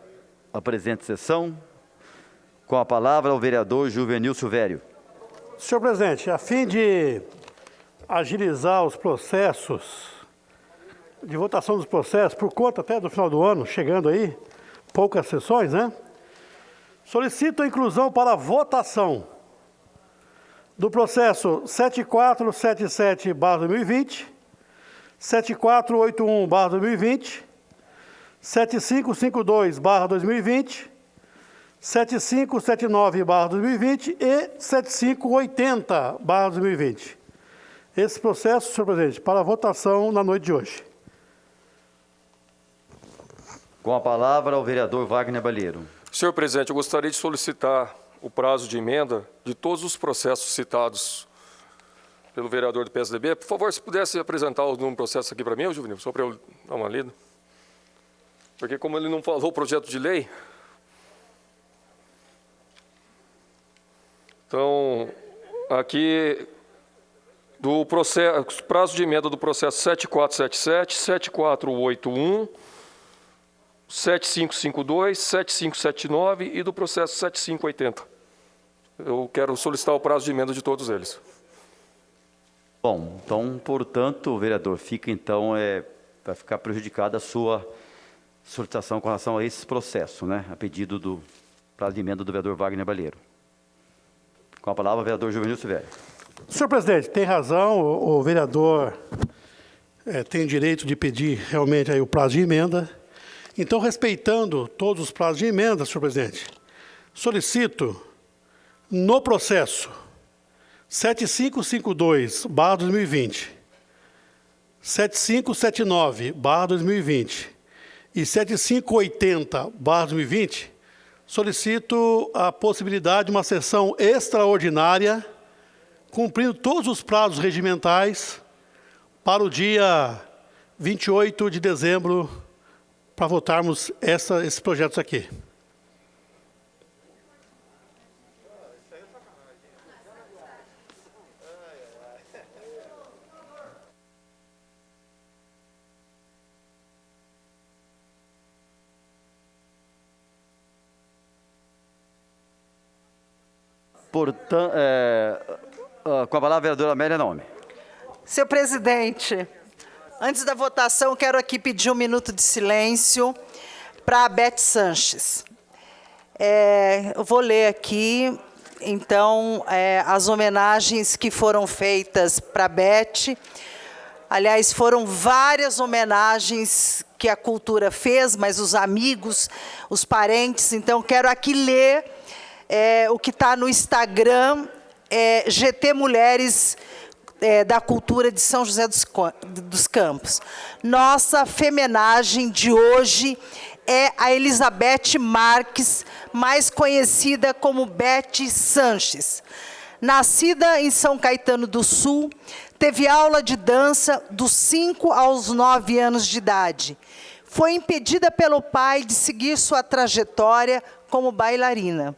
L: a presente sessão, com a palavra o vereador Juvenil Silvério.
C: Senhor presidente, a fim de agilizar os processos, de votação dos processos, por conta até do final do ano, chegando aí, poucas sessões, né? Solicito a inclusão para votação do processo 7477/2020, 7481/2020, 7552/2020, 7579/2020 e 7580/2020. Esse processo, senhor presidente, para votação na noite de hoje.
L: Com a palavra o vereador Wagner Balheiro.
E: Senhor presidente, eu gostaria de solicitar o prazo de emenda de todos os processos citados pelo vereador do PSDB. Por favor, se pudesse apresentar o número do processo aqui para mim, Juvenil, só para eu dar uma lida. Porque como ele não falou o projeto de lei, então, aqui, do processo, prazo de emenda do processo 7477, 7481, 7552, 7579 e do processo 7580. Eu quero solicitar o prazo de emenda de todos eles.
L: Bom, então, portanto, vereador, fica então, vai ficar prejudicada a sua solicitação com relação a esse processo, né? A pedido do prazo de emenda do vereador Wagner Balheiro. Com a palavra, o vereador Juvenil Silvério.
C: Senhor presidente, tem razão, o vereador tem direito de pedir realmente aí o prazo de emenda. Então, respeitando todos os prazos de emenda, senhor presidente, solicito no processo 7552/2020, 7579/2020 e 7580/2020, solicito a possibilidade de uma sessão extraordinária, cumprindo todos os prazos regimentais, para o dia 28 de dezembro, para votarmos esses projetos aqui.
L: Portanto, com a palavra, a vereadora Amélia Nome.
M: Senhor presidente, antes da votação, quero aqui pedir um minuto de silêncio para a Beth Sanches. Eu vou ler aqui, então, as homenagens que foram feitas para a Beth. Aliás, foram várias homenagens que a cultura fez, mas os amigos, os parentes. Então, quero aqui ler o que está no Instagram, GT Mulheres da Cultura de São José dos Campos. Nossa femenagem de hoje é a Elizabeth Marques, mais conhecida como Beth Sanches. Nascida em São Caetano do Sul, teve aula de dança dos 5 aos 9 anos de idade. Foi impedida pelo pai de seguir sua trajetória como bailarina,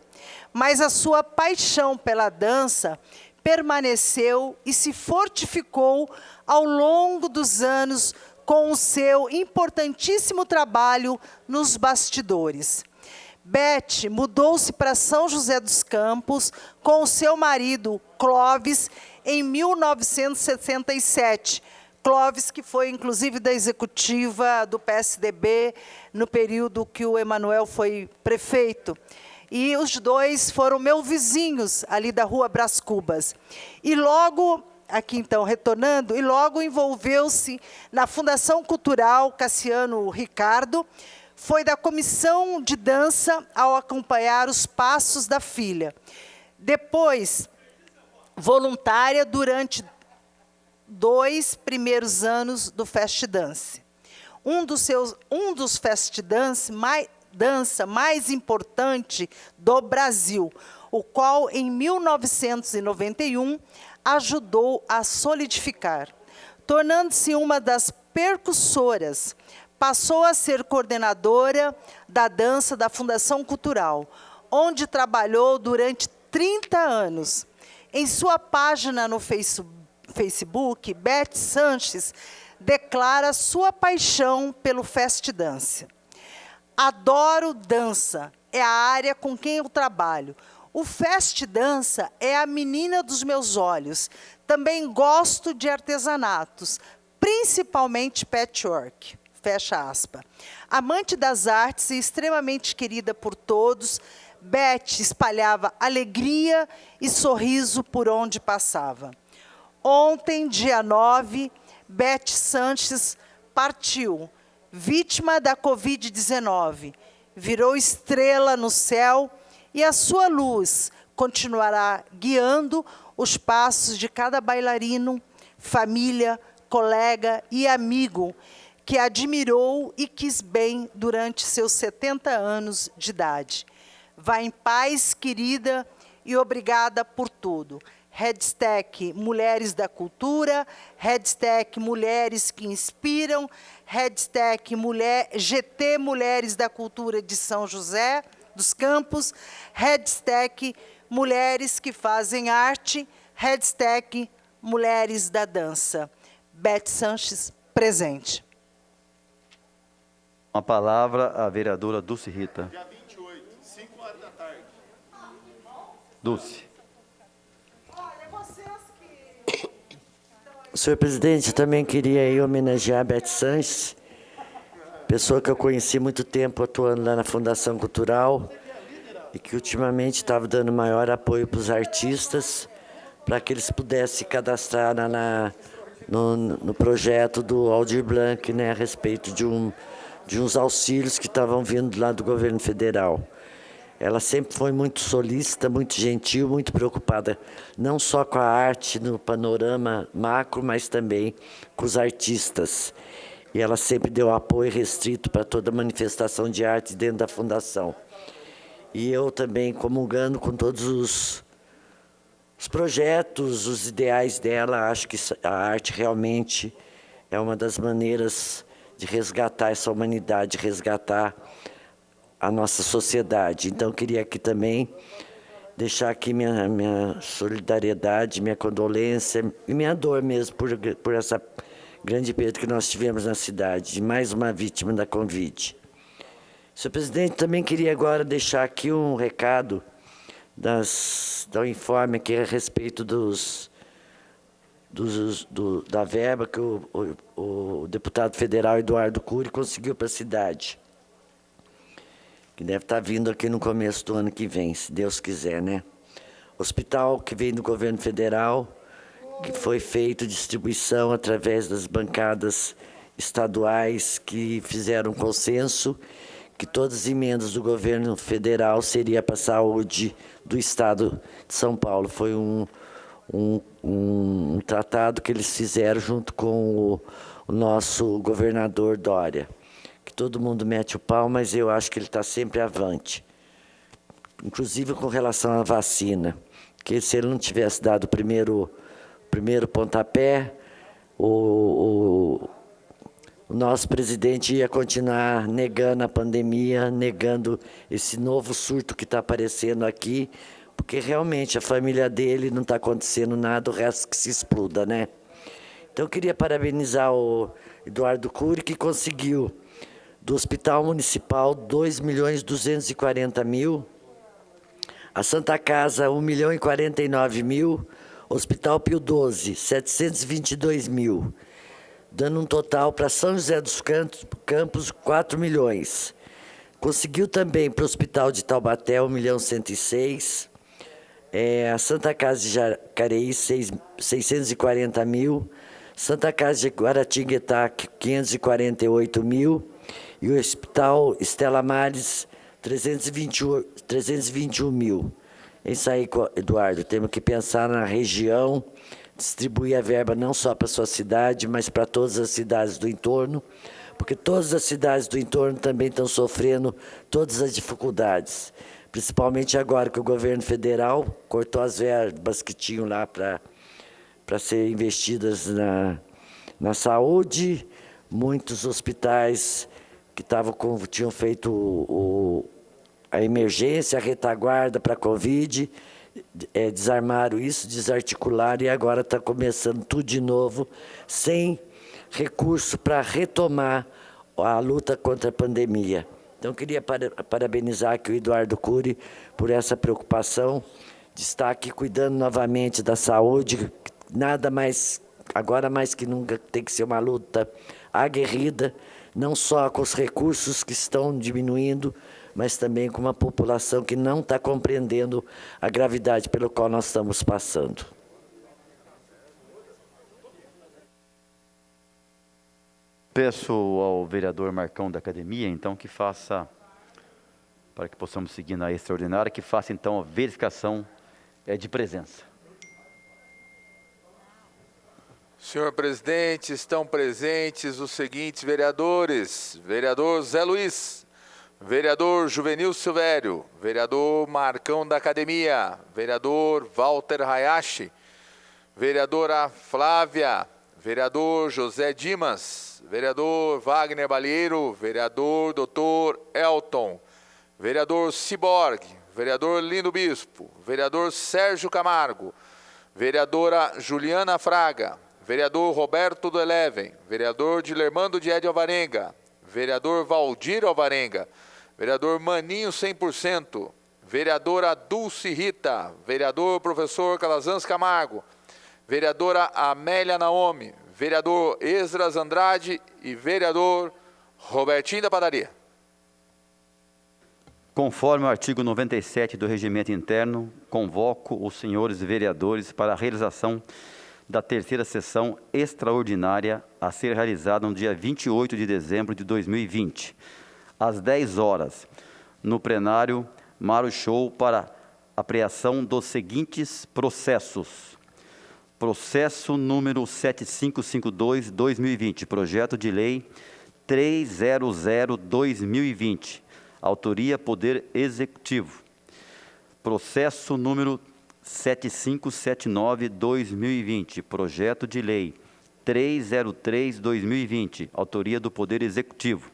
M: mas a sua paixão pela dança permaneceu e se fortificou ao longo dos anos com o seu importantíssimo trabalho nos bastidores. Beth mudou-se para São José dos Campos com o seu marido, Clóvis, em 1967. Clóvis, que foi, inclusive, da executiva do PSDB, no período que o Emanuel foi prefeito. E os dois foram meus vizinhos, ali da Rua Brás Cubas. E logo, aqui então, retornando, e logo envolveu-se na Fundação Cultural Cassiano Ricardo, foi da comissão de dança ao acompanhar os passos da filha. Depois, voluntária durante 2 primeiros anos do Fast Dance. Um dos Fast Dance dança mais importante do Brasil, o qual, em 1991, ajudou a solidificar. Tornando-se uma das percussoras, passou a ser coordenadora da dança da Fundação Cultural, onde trabalhou durante 30 anos. Em sua página no Facebook, Beth Sanches declara sua paixão pelo Fast Dance. Adoro dança, é a área com quem eu trabalho. O Fast Dança é a menina dos meus olhos. Também gosto de artesanatos, principalmente patchwork. Fecha aspas. Amante das artes e extremamente querida por todos, Beth espalhava alegria e sorriso por onde passava. Ontem, dia 9, Beth Sanches partiu, vítima da Covid-19. Virou estrela no céu e a sua luz continuará guiando os passos de cada bailarino, família, colega e amigo que admirou e quis bem durante seus 70 anos de idade. Vá em paz, querida, e obrigada por tudo. Hashtag Mulheres da Cultura, hashtag Mulheres que Inspiram, hashtag GT Mulheres da Cultura de São José dos Campos, hashtag Mulheres que Fazem Arte, hashtag Mulheres da Dança. Beth Sanches, presente.
L: Uma palavra à vereadora Dulce Rita.
C: Dia 28, 5 horas da tarde.
L: Dulce.
P: Senhor presidente, eu também queria aí homenagear a Beth Sanches, pessoa que eu conheci há muito tempo atuando lá na Fundação Cultural e que ultimamente estava dando maior apoio para os artistas para que eles pudessem se cadastrar no projeto do Aldir Blanc, né, a respeito de uns auxílios que estavam vindo lá do governo federal. Ela sempre foi muito solícita, muito gentil, muito preocupada, não só com a arte no panorama macro, mas também com os artistas. E ela sempre deu apoio restrito para toda manifestação de arte dentro da fundação. E eu também, comungando com todos os projetos, os ideais dela, acho que a arte realmente é uma das maneiras de resgatar essa humanidade, resgatar a nossa sociedade. Então, eu queria aqui também deixar aqui minha solidariedade, minha condolência e minha dor mesmo por essa grande perda que nós tivemos na cidade, de mais uma vítima da Covid. Senhor presidente, também queria agora deixar aqui um recado da informe aqui a respeito da verba que o deputado federal Eduardo Cury conseguiu para a cidade, que deve estar vindo aqui no começo do ano que vem, se Deus quiser, né? Hospital que veio do governo federal, que foi feito distribuição através das bancadas estaduais que fizeram consenso que todas as emendas do governo federal seria para a saúde do estado de São Paulo. Foi um tratado que eles fizeram junto com o nosso governador Dória, que todo mundo mete o pau, mas eu acho que ele está sempre avante. Inclusive com relação à vacina, que se ele não tivesse dado o primeiro pontapé, o nosso presidente ia continuar negando a pandemia, negando esse novo surto que está aparecendo aqui, porque realmente a família dele não está acontecendo nada, o resto que se exploda, né? Então eu queria parabenizar o Eduardo Cury, que conseguiu do Hospital Municipal 2.240.000, a Santa Casa 1.049.000, Hospital Pio XII 722.000, dando um total para São José dos Campos 4 milhões. Conseguiu também para o Hospital de Taubaté 1.106.000, a Santa Casa de Jacareí 640.000, Santa Casa de Guaratinguetá 548.000 e o Hospital Estela Maris 321.000. É isso aí, Eduardo, temos que pensar na região, distribuir a verba não só para a sua cidade, mas para todas as cidades do entorno, porque todas as cidades do entorno também estão sofrendo todas as dificuldades, principalmente agora que o governo federal cortou as verbas que tinham lá para ser investidas na saúde. Muitos hospitais que tinham feito a emergência, a retaguarda para a Covid, desarmaram isso, desarticularam e agora está começando tudo de novo, sem recurso para retomar a luta contra a pandemia. Então, eu queria parabenizar aqui o Eduardo Cury por essa preocupação de estar aqui cuidando novamente da saúde. Nada mais, agora mais que nunca, tem que ser uma luta aguerrida, não só com os recursos que estão diminuindo, mas também com uma população que não está compreendendo a gravidade pelo qual nós estamos passando.
L: Peço ao vereador Marcão da Academia, então, que faça, para que possamos seguir na extraordinária, que faça, então, a verificação de presença.
B: Senhor presidente, estão presentes os seguintes vereadores: vereador Zé Luiz, vereador Juvenil Silvério, vereador Marcão da Academia, vereador Walter Hayashi, vereadora Flávia, vereador José Dimas, vereador Wagner Balheiro, vereador Dr. Elton, vereador Ciborgue, vereador Lindo Bispo, vereador Sérgio Camargo, vereadora Juliana Fraga, vereador Roberto do Eleven, vereador Dilermando de Ed Alvarenga, vereador Valdir Alvarenga, vereador Maninho 100%, vereadora Dulce Rita, vereador professor Calazans Camargo, vereadora Amélia Naomi, vereador Esdras Andrade e vereador Robertinho da Padaria.
L: Conforme o artigo 97 do Regimento Interno, convoco os senhores vereadores para a realização da terceira sessão extraordinária a ser realizada no dia 28 de dezembro de 2020, às 10 horas, no plenário Mário Show, para apreensão dos seguintes processos. Processo número 7552-2020, projeto de lei 300-2020, autoria Poder Executivo. Processo número 7579-2020, projeto de lei 303-2020, autoria do Poder Executivo.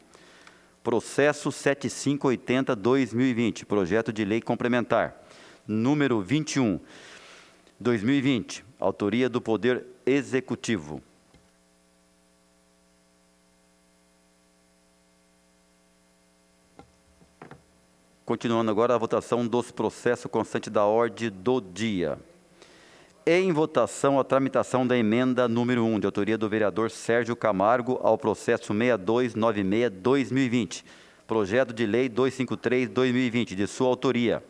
L: Processo 7580-2020, projeto de lei complementar, número 21, 2020, autoria do Poder Executivo. Continuando agora a votação dos processos constantes da ordem do dia. Em votação, a tramitação da emenda número 1, de autoria do vereador Sérgio Camargo, ao processo 6296-2020, projeto de lei 253-2020, de sua autoria.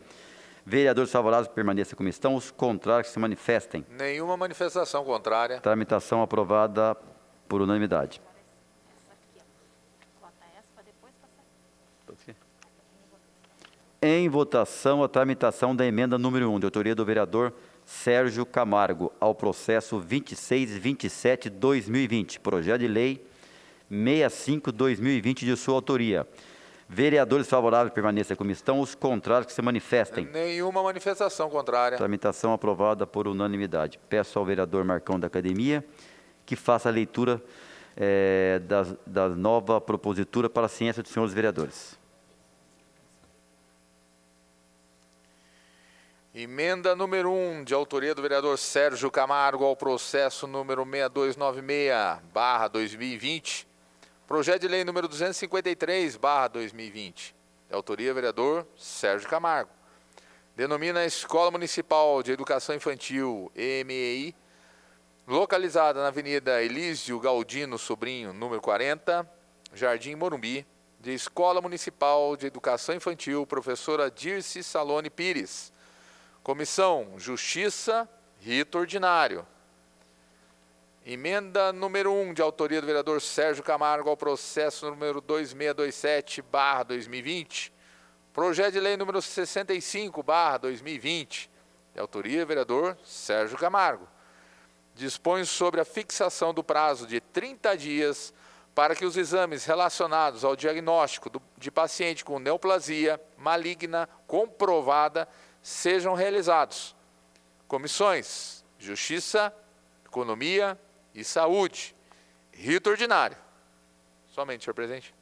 L: Vereadores favoráveis permaneçam como estão, os contrários que se manifestem.
B: Nenhuma manifestação contrária.
L: Tramitação aprovada por unanimidade. Em votação, a tramitação da emenda número 1, de autoria do vereador Sérgio Camargo, ao processo 2627-2020, projeto de lei 65/2020 de sua autoria. Vereadores favoráveis permaneçam como estão, os contrários que se manifestem.
B: Nenhuma manifestação contrária.
L: Tramitação aprovada por unanimidade. Peço ao vereador Marcão da Academia que faça a leitura da nova propositura para a ciência dos senhores vereadores.
B: Emenda número 1, de autoria do vereador Sérgio Camargo, ao processo número 6296/2020. Projeto de lei número 253/2020. De autoria do vereador Sérgio Camargo. Denomina a Escola Municipal de Educação Infantil, EMEI, localizada na Avenida Elísio Galdino Sobrinho, número 40, Jardim Morumbi, de Escola Municipal de Educação Infantil, professora Dirce Salone Pires. Comissão Justiça, rito ordinário. Emenda número 1, de autoria do vereador Sérgio Camargo, ao processo número 2627/2020. Projeto de lei número 65/2020. De autoria do vereador Sérgio Camargo. Dispõe sobre a fixação do prazo de 30 dias para que os exames relacionados ao diagnóstico de paciente com neoplasia maligna comprovada sejam realizados. Comissões Justiça, Economia e Saúde. Rito ordinário. Somente, senhor presidente.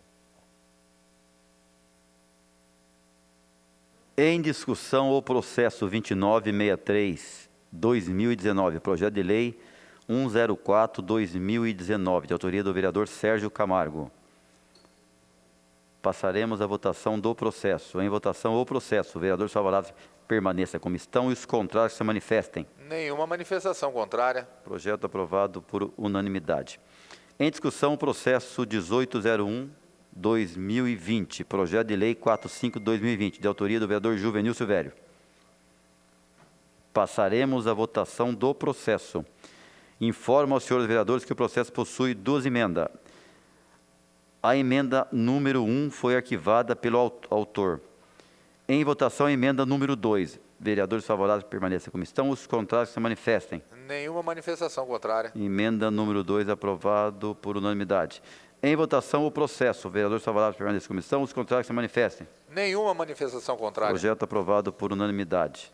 L: Em discussão o processo 2963/2019, projeto de lei 104/2019, de autoria do vereador Sérgio Camargo. Passaremos à votação do processo. Em votação o processo. Vereadores favoráveis permaneça como estão e os contrários se manifestem.
B: Nenhuma manifestação contrária.
L: Projeto aprovado por unanimidade. Em discussão o processo 1801/2020, projeto de lei 45/2020, de autoria do vereador Juvenil Silvério. Passaremos à votação do processo. Informo aos senhores vereadores que o processo possui duas emendas. A emenda número 1 foi arquivada pelo autor. Em votação, a emenda número 2. Vereadores favoráveis permaneçam como estão, os contrários se manifestem.
B: Nenhuma manifestação contrária.
L: Emenda número 2 aprovado por unanimidade. Em votação, o processo. Vereadores favoráveis permaneçam como estão, os contrários se manifestem.
B: Nenhuma manifestação contrária.
L: Projeto aprovado por unanimidade.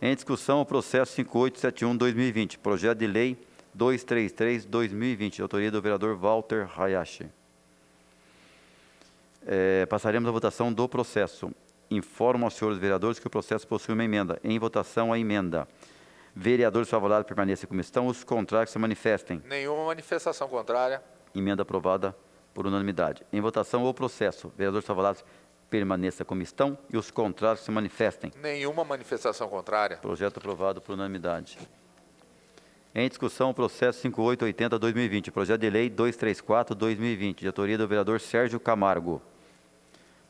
L: Em discussão, o processo 5871/2020, projeto de lei 233/2020, de autoria do vereador Walter Hayashi. Passaremos à votação do processo. Informo aos senhores vereadores que o processo possui uma emenda. Em votação, a emenda. Vereadores favoráveis permaneçam como estão, os contrários se manifestem.
B: Nenhuma manifestação contrária.
L: Emenda aprovada por unanimidade. Em votação, o processo. Vereadores favoráveis permaneçam como estão e os contrários se manifestem.
B: Nenhuma manifestação contrária.
L: Projeto aprovado por unanimidade. Em discussão, o processo 5880/2020, projeto de lei 234/2020, de autoria do vereador Sérgio Camargo.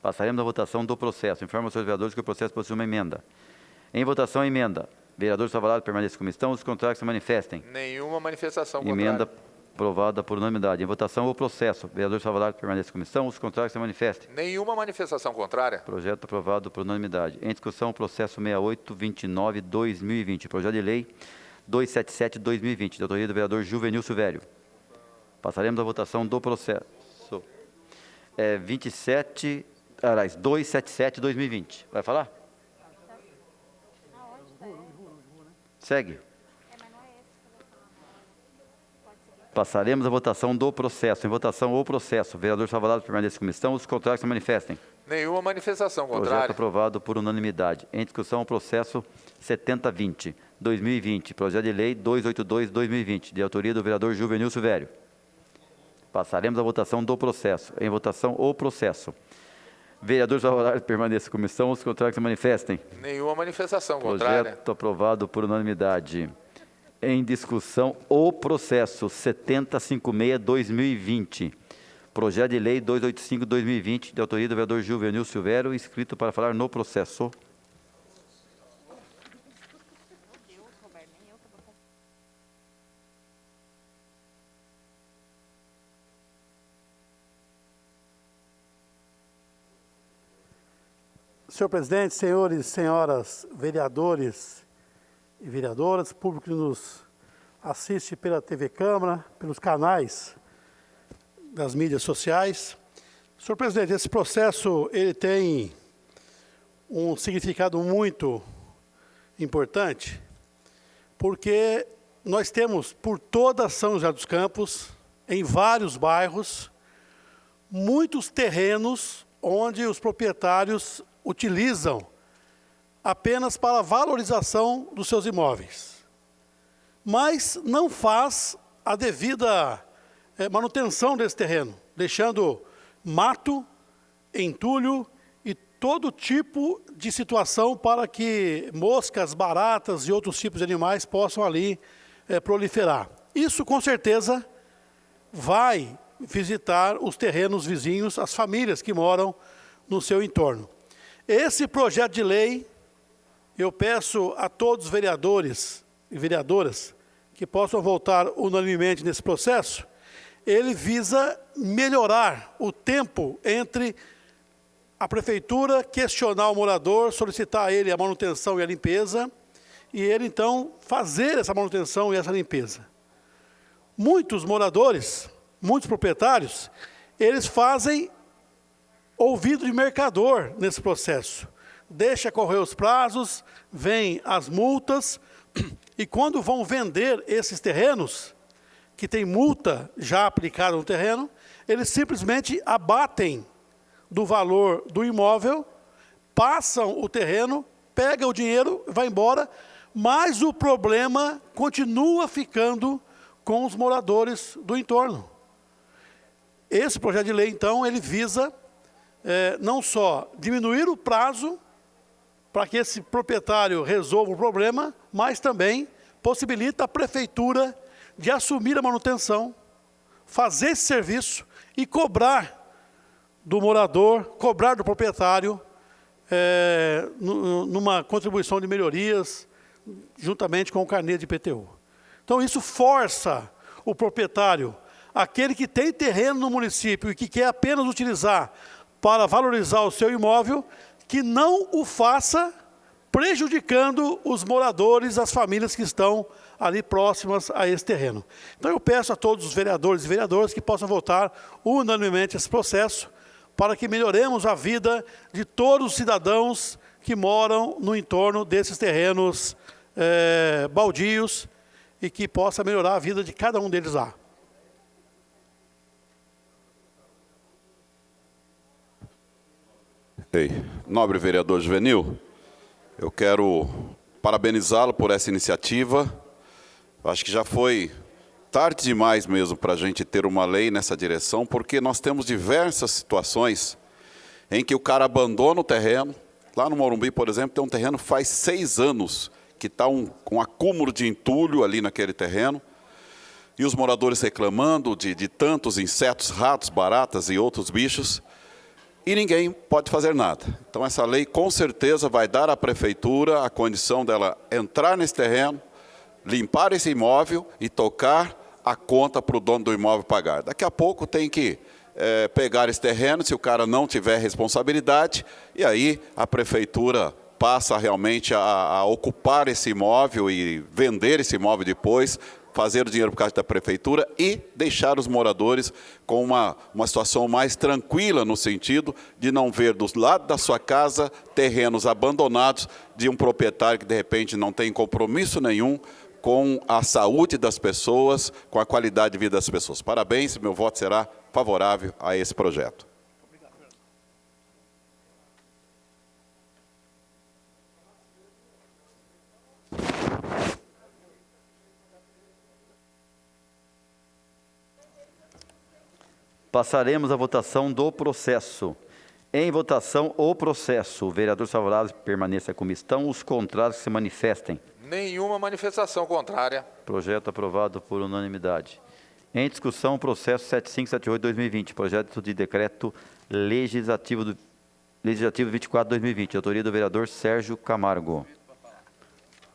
L: Passaremos à votação do processo. Informo aos senhores vereadores que o processo possui uma emenda. Em votação, a emenda. Vereadores favoráveis permaneçam como estão, os contrários se manifestem.
B: Nenhuma manifestação contrária.
L: Emenda aprovada por unanimidade. Em votação, o processo. Vereadores favoráveis permaneçam como estão, os contrários se manifestem.
B: Nenhuma manifestação contrária.
L: Projeto aprovado por unanimidade. Em discussão, o processo 6829/2020, projeto de lei 277/2020, de autoria do vereador Juvenil Silvério. Passaremos à votação do processo. 277/2020. Vai falar? Segue. Passaremos à votação do processo. Em votação, o processo. Vereadores favoráveis permaneçam como estão, os contrários se manifestem.
B: Nenhuma manifestação contrária.
L: Projeto aprovado por unanimidade. Em discussão, o processo 7020/2020, projeto de lei 282/2020, de autoria do vereador Juvenil Silvério. Passaremos à votação do processo. Em votação, o processo. Vereadores favoráveis permaneçam como estão, os contrários se manifestem.
B: Nenhuma manifestação contrária.
L: Projeto aprovado por unanimidade. Em discussão, o processo 7056/2020, projeto de lei 285/2020, de autoria do vereador Juvenil Silvério, inscrito para falar no processo.
C: Senhor presidente, senhores e senhoras vereadores e vereadoras, público que nos assiste pela TV Câmara, pelos canais, das mídias sociais. Senhor presidente, esse processo ele tem um significado muito importante, porque nós temos por toda São José dos Campos, em vários bairros, muitos terrenos onde os proprietários utilizam apenas para a valorização dos seus imóveis, mas não faz a devida manutenção desse terreno, deixando mato, entulho e todo tipo de situação para que moscas, baratas e outros tipos de animais possam ali proliferar. Isso, com certeza, vai visitar os terrenos vizinhos, as famílias que moram no seu entorno. Esse projeto de lei, eu peço a todos os vereadores e vereadoras que possam votar unanimemente nesse processo, ele visa melhorar o tempo entre a prefeitura questionar o morador, solicitar a ele a manutenção e a limpeza, e ele, então, fazer essa manutenção e essa limpeza. Muitos moradores, muitos proprietários, eles fazem ouvido de mercador nesse processo. Deixa correr os prazos, vêm as multas, e quando vão vender esses terrenos, que tem multa já aplicada no terreno, eles simplesmente abatem do valor do imóvel, passam o terreno, pegam o dinheiro, vai embora, mas o problema continua ficando com os moradores do entorno. Esse projeto de lei, então, ele visa não só diminuir o prazo para que esse proprietário resolva o problema, mas também possibilita a prefeitura de assumir a manutenção, fazer esse serviço e cobrar do morador, cobrar do proprietário numa contribuição de melhorias, juntamente com o carnê de IPTU. Então, isso força o proprietário, aquele que tem terreno no município e que quer apenas utilizar para valorizar o seu imóvel, que não o faça prejudicando os moradores, as famílias que estão ali próximas a esse terreno. Então, eu peço a todos os vereadores e vereadoras que possam votar unanimemente esse processo, para que melhoremos a vida de todos os cidadãos que moram no entorno desses terrenos baldios e que possa melhorar a vida de cada um deles lá.
K: Nobre vereador Juvenil, eu quero parabenizá-lo por essa iniciativa. Acho que já foi tarde demais mesmo para a gente ter uma lei nessa direção, porque nós temos diversas situações em que o cara abandona o terreno. Lá no Morumbi, por exemplo, tem um terreno faz 6 anos que está com acúmulo de entulho ali naquele terreno, e os moradores reclamando de tantos insetos, ratos, baratas e outros bichos, e ninguém pode fazer nada. Então, essa lei com certeza vai dar à prefeitura a condição dela entrar nesse terreno, limpar esse imóvel e tocar a conta para o dono do imóvel pagar. Daqui a pouco tem que pegar esse terreno, se o cara não tiver responsabilidade, e aí a prefeitura passa realmente a ocupar esse imóvel e vender esse imóvel depois, fazer o dinheiro por causa da prefeitura e deixar os moradores com uma situação mais tranquila, no sentido de não ver do lado da sua casa terrenos abandonados de um proprietário que de repente não tem compromisso nenhum com a saúde das pessoas, com a qualidade de vida das pessoas. Parabéns, meu voto será favorável a esse projeto.
L: Passaremos à votação do processo. Em votação, o processo. O vereador favorável permaneça como estão, os contrários que se manifestem.
B: Nenhuma manifestação contrária.
L: Projeto aprovado por unanimidade. Em discussão, o processo 7578-2020, projeto de decreto legislativo 24-2020, autoria do vereador Sérgio Camargo.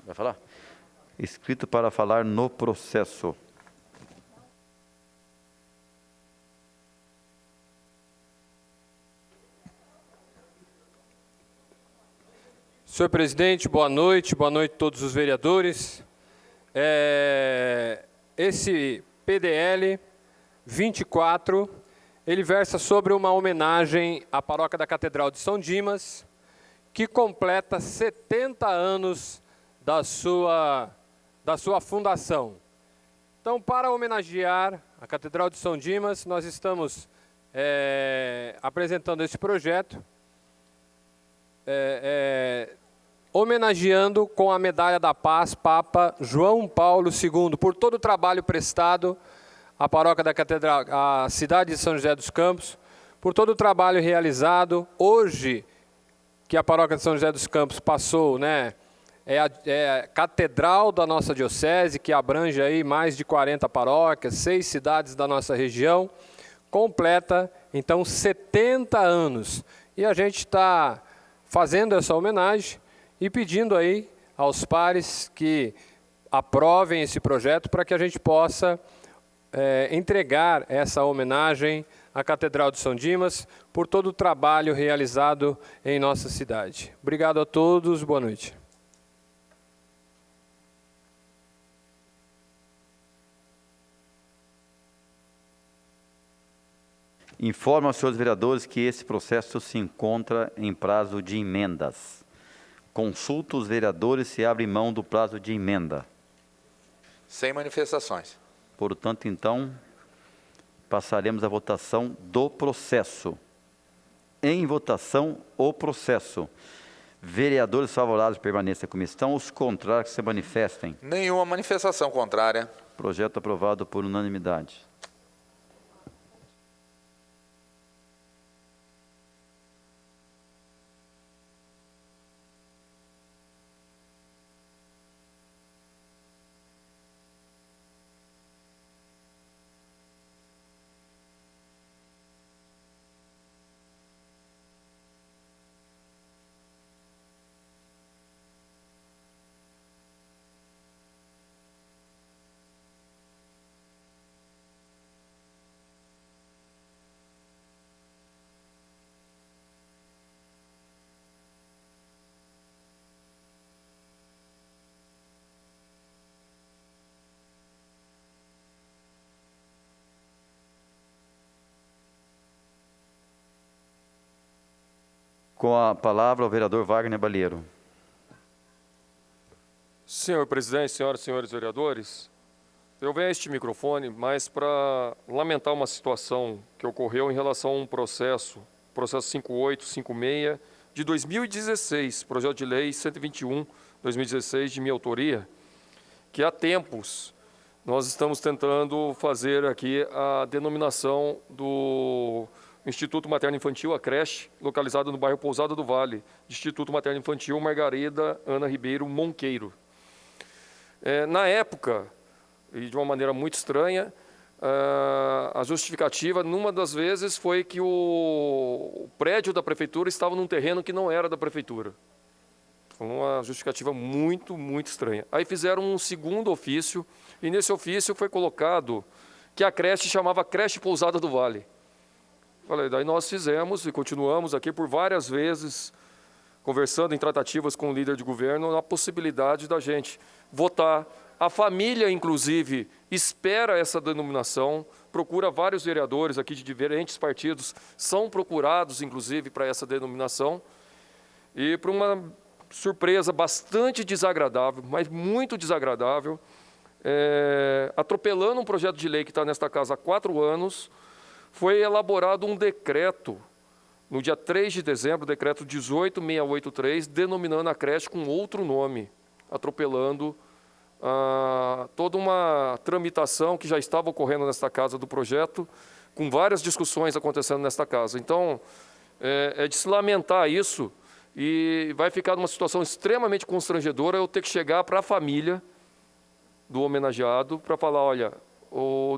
L: Vai falar? Escrito para falar no processo.
E: Senhor presidente, boa noite a todos os vereadores. Esse PDL 24
J: ele versa sobre uma homenagem à paróquia da Catedral de São Dimas, que completa 70 anos da sua fundação. Então, para homenagear a Catedral de São Dimas, nós estamos apresentando esse projeto, homenageando com a Medalha da Paz Papa João Paulo II, por todo o trabalho prestado à paróquia da Catedral, à cidade de São José dos Campos, por todo o trabalho realizado. Hoje, que a paróquia de São José dos Campos passou, né, é a catedral da nossa diocese, que abrange aí mais de 40 paróquias, 6 cidades da nossa região, completa, então, 70 anos. E a gente está fazendo essa homenagem e pedindo aí aos pares que aprovem esse projeto para que a gente possa entregar essa homenagem à Catedral de São Dimas por todo o trabalho realizado em nossa cidade. Obrigado a todos, boa noite.
L: Informo aos senhores vereadores que esse processo se encontra em prazo de emendas. Consulto os vereadores se abre mão do prazo de emenda.
B: Sem manifestações.
L: Portanto, então, passaremos à votação do processo. Em votação, o processo. Vereadores favoráveis permaneçam como estão, os contrários que se manifestem.
B: Nenhuma manifestação contrária.
L: Projeto aprovado por unanimidade. Com a palavra, o vereador Wagner Balheiro.
E: Senhor presidente, senhoras e senhores vereadores, eu venho a este microfone mais para lamentar uma situação que ocorreu em relação a um processo 5856 de 2016, projeto de lei 121/2016 de minha autoria, que há tempos nós estamos tentando fazer aqui a denominação do Instituto Materno Infantil, a creche, localizada no bairro Pousada do Vale, Instituto Materno Infantil Margarida Ana Ribeiro Monqueiro. Na época, e de uma maneira muito estranha, a justificativa, numa das vezes, foi que o prédio da prefeitura estava num terreno que não era da prefeitura. Foi uma justificativa muito, muito estranha. Aí fizeram um segundo ofício, e nesse ofício foi colocado que a creche chamava Creche Pousada do Vale. Daí nós fizemos e continuamos aqui por várias vezes, conversando em tratativas com o líder de governo, na possibilidade da gente votar. A família, inclusive, espera essa denominação, procura vários vereadores aqui de diferentes partidos, são procurados, inclusive, para essa denominação. E por uma surpresa bastante desagradável, mas muito desagradável, atropelando um projeto de lei que está nesta casa há 4 anos, foi elaborado um decreto, no dia 3 de dezembro, decreto 18683, denominando a creche com outro nome, atropelando toda uma tramitação que já estava ocorrendo nesta casa do projeto, com várias discussões acontecendo nesta casa. Então, é de se lamentar isso, e vai ficar numa situação extremamente constrangedora eu ter que chegar para a família do homenageado para falar, olha,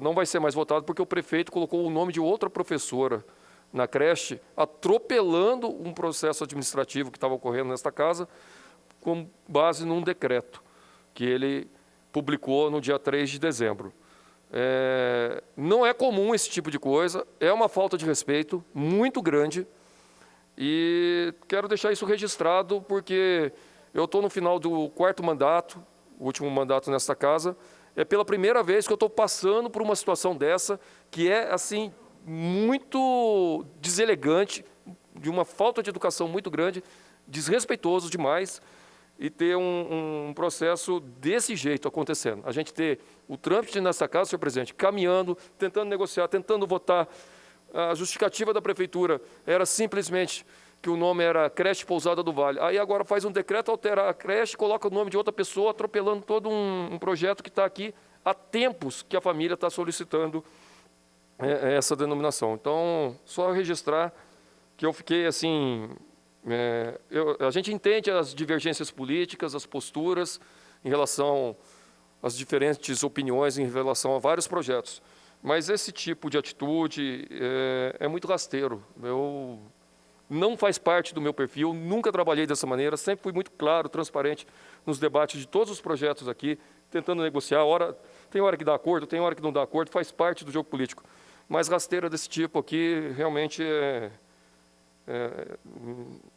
E: não vai ser mais votado porque o prefeito colocou o nome de outra professora na creche, atropelando um processo administrativo que estava ocorrendo nesta casa, com base num decreto que ele publicou no dia 3 de dezembro. Não é comum esse tipo de coisa, é uma falta de respeito muito grande, e quero deixar isso registrado porque eu estou no final do 4º mandato, o último mandato nesta casa. É pela primeira vez que eu estou passando por uma situação dessa, que é, assim, muito deselegante, de uma falta de educação muito grande, desrespeitoso demais, e ter um processo desse jeito acontecendo. A gente ter o trâmite nessa casa, senhor presidente, caminhando, tentando negociar, tentando votar. A justificativa da prefeitura era simplesmente que o nome era Creche Pousada do Vale. Aí agora faz um decreto, altera a creche, coloca o nome de outra pessoa, atropelando todo um projeto que está aqui há tempos que a família está solicitando essa denominação. Então, só registrar que eu fiquei assim... a gente entende as divergências políticas, as posturas em relação às diferentes opiniões em relação a vários projetos, mas esse tipo de atitude é muito rasteiro. Não faz parte do meu perfil, nunca trabalhei dessa maneira, sempre fui muito claro, transparente nos debates de todos os projetos aqui, tentando negociar. Tem hora que dá acordo, tem hora que não dá acordo, faz parte do jogo político. Mas rasteira desse tipo aqui realmente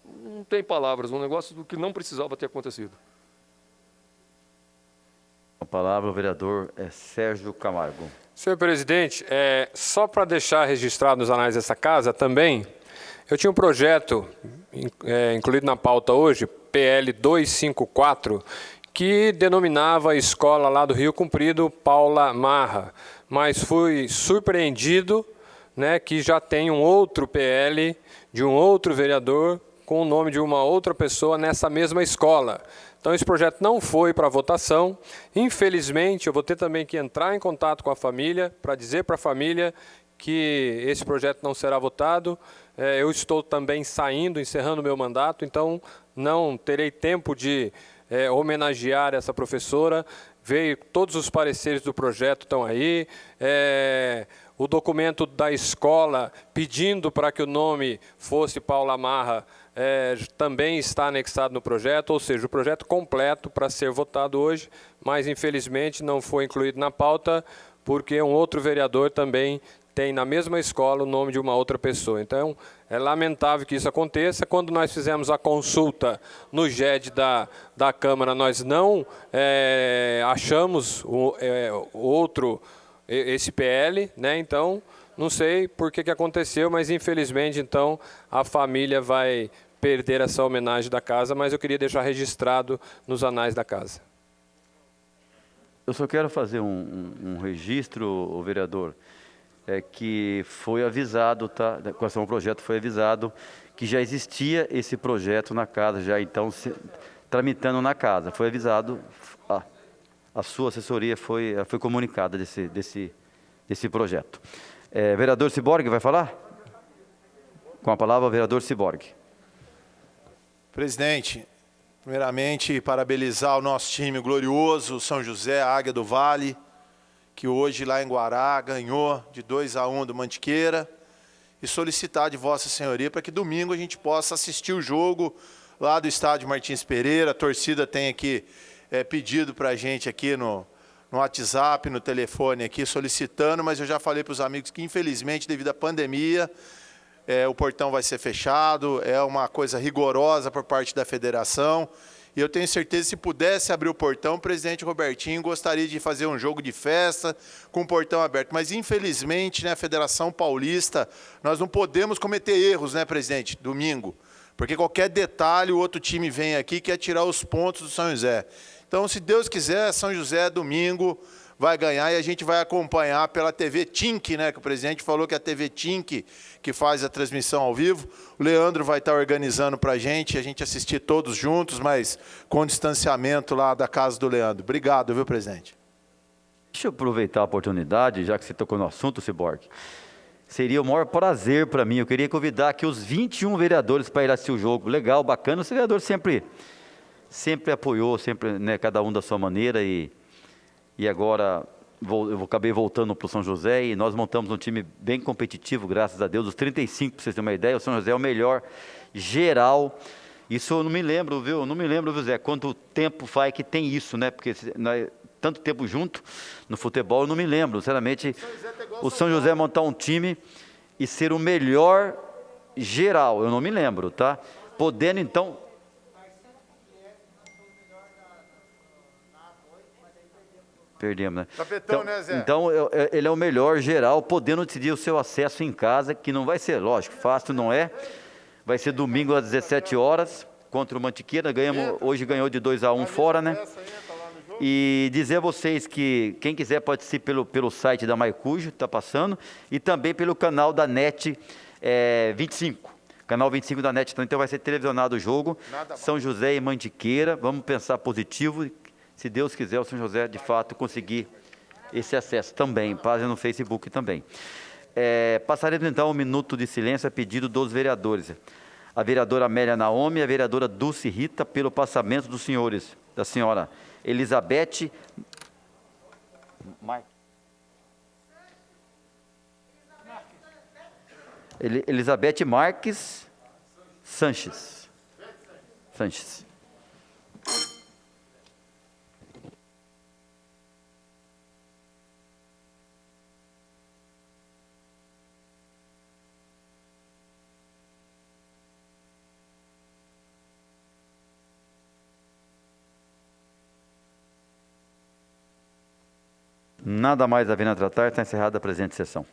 E: não tem palavras, um negócio do que não precisava ter acontecido.
L: A palavra, o vereador Sérgio Camargo.
J: Senhor presidente, só para deixar registrado nos anais dessa casa também, eu tinha um projeto incluído na pauta hoje, PL 254, que denominava a escola lá do Rio Comprido Paula Marra, mas fui surpreendido, né, que já tem um outro PL de um outro vereador com o nome de uma outra pessoa nessa mesma escola. Então esse projeto não foi para votação. Infelizmente, eu vou ter também que entrar em contato com a família para dizer para a família que esse projeto não será votado. Eu estou também saindo, encerrando o meu mandato, então não terei tempo de homenagear essa professora. Veio, todos os pareceres do projeto estão aí. O documento da escola pedindo para que o nome fosse Paula Marra também está anexado no projeto, ou seja, o projeto completo para ser votado hoje, mas infelizmente não foi incluído na pauta, porque um outro vereador também tem na mesma escola o nome de uma outra pessoa. Então, é lamentável que isso aconteça. Quando nós fizemos a consulta no GED da Câmara, nós não achamos esse PL, né? Então, não sei por que aconteceu, mas infelizmente, então, a família vai perder essa homenagem da casa, mas eu queria deixar registrado nos anais da casa.
L: Eu só quero fazer um registro, vereador, que foi avisado, tá? Com relação ao projeto, foi avisado que já existia esse projeto na casa, já então tramitando na casa. Foi avisado, a sua assessoria foi comunicada desse projeto. Vereador Ciborgue vai falar? Com a palavra, o vereador Ciborgue.
D: Presidente, primeiramente, parabenizar o nosso time glorioso, São José, Águia do Vale, que hoje lá em Guará ganhou de 2-1 do Mantiqueira, e solicitar de Vossa Senhoria para que domingo a gente possa assistir o jogo lá do estádio Martins Pereira. A torcida tem aqui pedido para a gente aqui no WhatsApp, no telefone aqui, solicitando, mas eu já falei para os amigos que infelizmente devido à pandemia, o portão vai ser fechado, é uma coisa rigorosa por parte da federação. E eu tenho certeza que se pudesse abrir o portão, o presidente Robertinho gostaria de fazer um jogo de festa com o portão aberto. Mas, infelizmente, né, a Federação Paulista, nós não podemos cometer erros, né, presidente, domingo. Porque qualquer detalhe, o outro time vem aqui e quer tirar os pontos do São José. Então, se Deus quiser, São José, domingo, vai ganhar e a gente vai acompanhar pela TV Tink, né, que o presidente falou que é a TV Tink que faz a transmissão ao vivo. O Leandro vai estar organizando para a gente assistir todos juntos, mas com distanciamento lá da casa do Leandro. Obrigado, viu, presidente?
L: Deixa eu aproveitar a oportunidade, já que você tocou no assunto, Ciborgue. Seria o maior prazer para mim, eu queria convidar aqui os 21 vereadores para ir assistir o jogo. Legal, bacana, o vereador sempre apoiou, sempre, né, cada um da sua maneira, e agora eu acabei voltando para o São José e nós montamos um time bem competitivo, graças a Deus, os 35, para vocês terem uma ideia, o São José é o melhor geral. Isso eu não me lembro, viu? Não me lembro, viu, Zé, quanto tempo faz que tem isso, né? Porque nós, tanto tempo junto no futebol, eu não me lembro. Sinceramente, o São José montar um time e ser o melhor geral, eu não me lembro, tá? Podendo, então... Perdemos, né?
D: Tapetão, né, Zé?
L: Então, ele é o melhor geral, podendo decidir o seu acesso em casa, que não vai ser, lógico, fácil não é. Vai ser domingo às 17 horas, contra o Mantiqueira. Hoje ganhou de 2-1 fora, né? E dizer a vocês que quem quiser pode ser pelo site da Maicujo, está passando, e também pelo canal da NET 25. Canal 25 da NET, então vai ser televisionado o jogo. São José e Mantiqueira, vamos pensar positivo. Se Deus quiser, o São José, de fato, conseguir esse acesso também. Página no Facebook também. Passaremos, então, um minuto de silêncio a pedido dos vereadores. A vereadora Amélia Naomi e a vereadora Dulce Rita, pelo passamento dos senhores, da senhora Elizabeth Marques Sanches. Nada mais havendo a tratar, está encerrada a presente sessão.